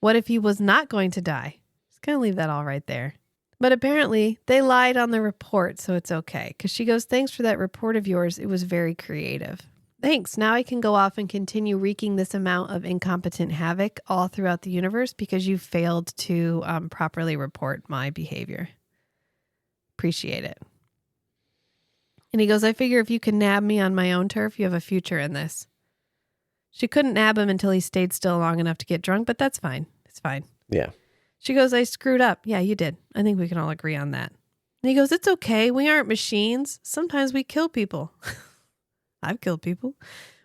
What if he was not going to die? Just going to leave that all right there. But apparently they lied on the report, so it's okay. Because she goes, thanks for that report of yours. It was very creative. Thanks. Now I can go off and continue wreaking this amount of incompetent havoc all throughout the universe because you failed to properly report my behavior. Appreciate it. And he goes, I figure if you can nab me on my own turf, you have a future in this. She couldn't nab him until he stayed still long enough to get drunk, but that's fine. It's fine. Yeah. She goes, I screwed up. Yeah, you did. I think we can all agree on that. And he goes, it's okay. We aren't machines. Sometimes we kill people. I've killed people.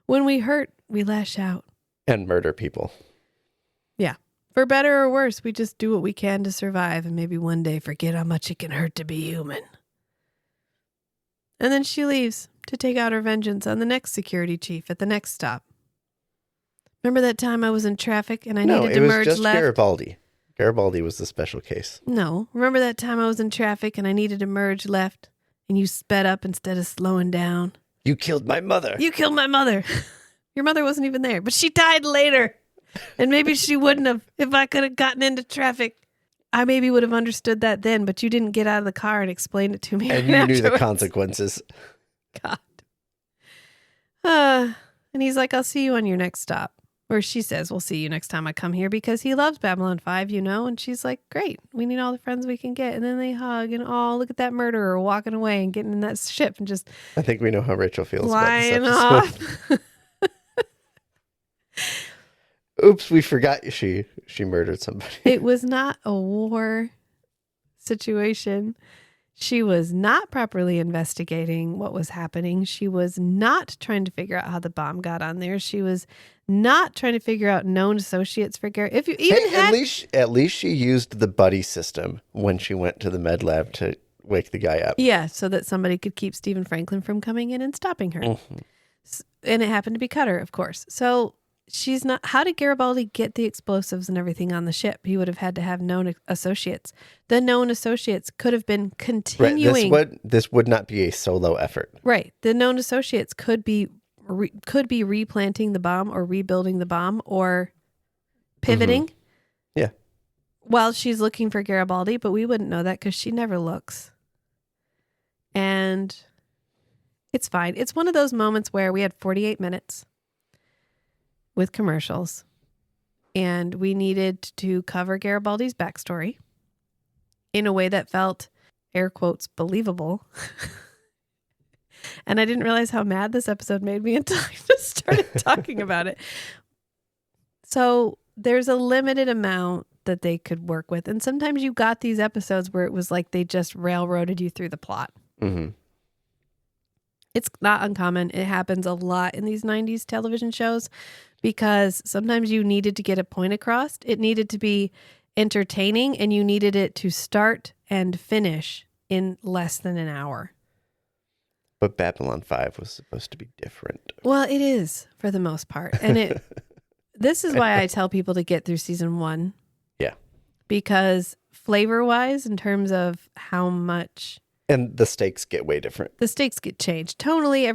When we hurt, we lash out. And murder people. Yeah. For better or worse, we just do what we can to survive and maybe one day forget how much it can hurt to be human. And then she leaves to take out her vengeance on the next security chief at the next stop. Remember that time I was in traffic and I needed to merge left? No, it was just Garibaldi. Garibaldi was the special case. No. Remember that time I was in traffic and I needed to merge left and you sped up instead of slowing down? You killed my mother. You killed my mother. Your mother wasn't even there, but she died later. And maybe she wouldn't have if I could have gotten into traffic. I maybe would have understood that then, but you didn't get out of the car and explain it to me. And you knew the consequences. God. And he's like, I'll see you on your next stop. Or she says, we'll see you next time I come here because he loves Babylon 5, you know? And she's like, great. We need all the friends we can get. And then they hug and, oh, look at that murderer walking away and getting in that ship and just I think we know how Rachel feels flying about this episode. off. Oops, we forgot she murdered somebody. It was not a war situation. She was not properly investigating what was happening. She was not trying to figure out how the bomb got on there. She was not trying to figure out known associates for Gary. If you even had at least she used the buddy system when she went to the med lab to wake the guy up. Yeah, so that somebody could keep Stephen Franklin from coming in and stopping her. Mm-hmm. And it happened to be Cutter, of course. So she's not. How did Garibaldi get the explosives and everything on the ship? He would have had to have known associates. The known associates could have been continuing. Right, this would not be a solo effort. Right. The known associates could be replanting the bomb or rebuilding the bomb or pivoting. Mm-hmm. Yeah. While she's looking for Garibaldi, but we wouldn't know that because she never looks. And it's fine. It's one of those moments where we had 48 minutes with commercials and we needed to cover Garibaldi's backstory in a way that felt, air quotes, believable. And I didn't realize how mad this episode made me until I just started talking about it. So there's a limited amount that they could work with. And sometimes you got these episodes where it was like they just railroaded you through the plot. Mm-hmm. It's not uncommon. It happens a lot in these 90s television shows because sometimes you needed to get a point across. It needed to be entertaining and you needed it to start and finish in less than an hour. But Babylon 5 was supposed to be different. Well, it is for the most part. And this is why I tell people to get through season 1. Yeah. Because flavor-wise, in terms of how much... And the stakes get way different. The stakes get changed. Tonally,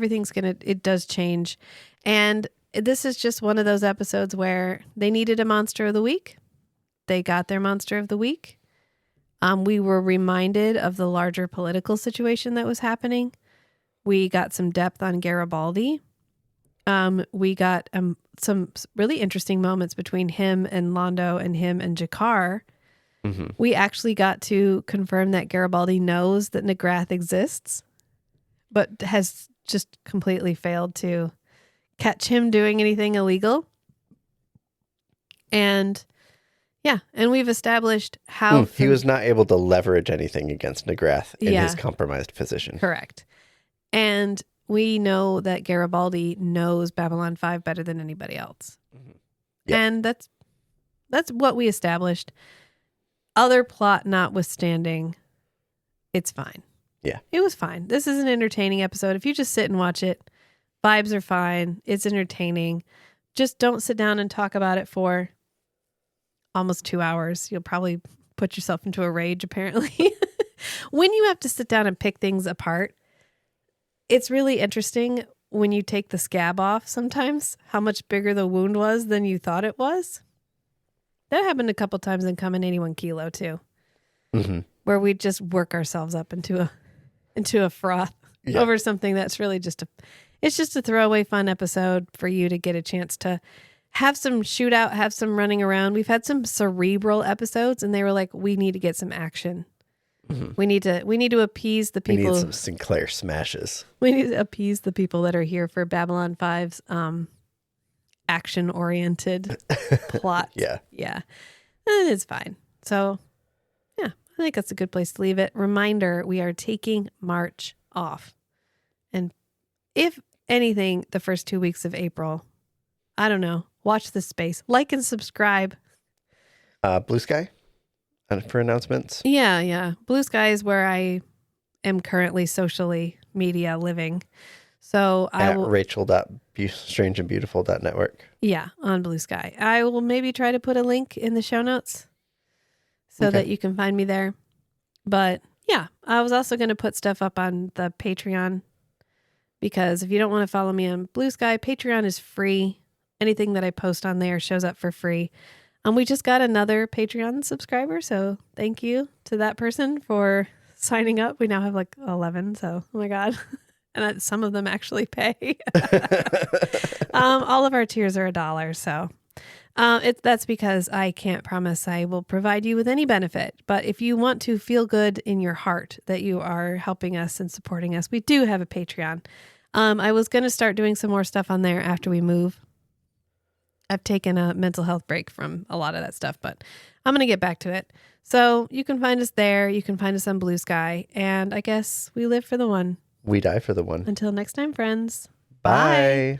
it does change. And this is just one of those episodes where they needed a monster of the week. They got their monster of the week. We were reminded of the larger political situation that was happening. We got some depth on Garibaldi. We got some really interesting moments between him and Londo and him and Jakar. Mm-hmm. We actually got to confirm that Garibaldi knows that Nagrath exists, but has just completely failed to catch him doing anything illegal. And we've established how he was not able to leverage anything against Nagrath in his compromised position. Correct. And we know that Garibaldi knows Babylon 5 better than anybody else. Mm-hmm. Yep. And that's what we established. Other plot notwithstanding, it's fine. Yeah. It was fine. This is an entertaining episode. If you just sit and watch it, vibes are fine. It's entertaining. Just don't sit down and talk about it for almost 2 hours. You'll probably put yourself into a rage, apparently. When you have to sit down and pick things apart, it's really interesting when you take the scab off sometimes, how much bigger the wound was than you thought it was. That happened a couple times in Common 81 Kilo too, where we just work ourselves up into a froth over something that's really it's just a throwaway fun episode for you to get a chance to have some shootout, have some running around. We've had some cerebral episodes, and they were like, we need to get some action. Mm-hmm. We need to appease the people. We need some Sinclair smashes. We need to appease the people that are here for Babylon 5's action-oriented plot. Yeah. And it's fine. So, yeah, I think that's a good place to leave it. Reminder, we are taking March off. And if anything, the first 2 weeks of April, I don't know, watch this space. Like and subscribe. Blue Sky for announcements. Yeah. Blue Sky is where I am currently socially media living. So I will rachel.strangeandbeautiful.network. Yeah, on Blue Sky. I will maybe try to put a link in the show notes so that you can find me there. But yeah, I was also going to put stuff up on the Patreon, because if you don't want to follow me on Blue Sky, Patreon is free. Anything that I post on there shows up for free. We just got another Patreon subscriber, so thank you to that person for signing up. We now have like 11, so oh my God. And some of them actually pay. All of our tiers are $1, so that's because I can't promise I will provide you with any benefit. But if you want to feel good in your heart that you are helping us and supporting us, we do have a Patreon. I was going to start doing some more stuff on there after we move. I've taken a mental health break from a lot of that stuff, but I'm going to get back to it. So you can find us there. You can find us on Blue Sky. And I guess we live for the one. We die for the one. Until next time, friends. Bye.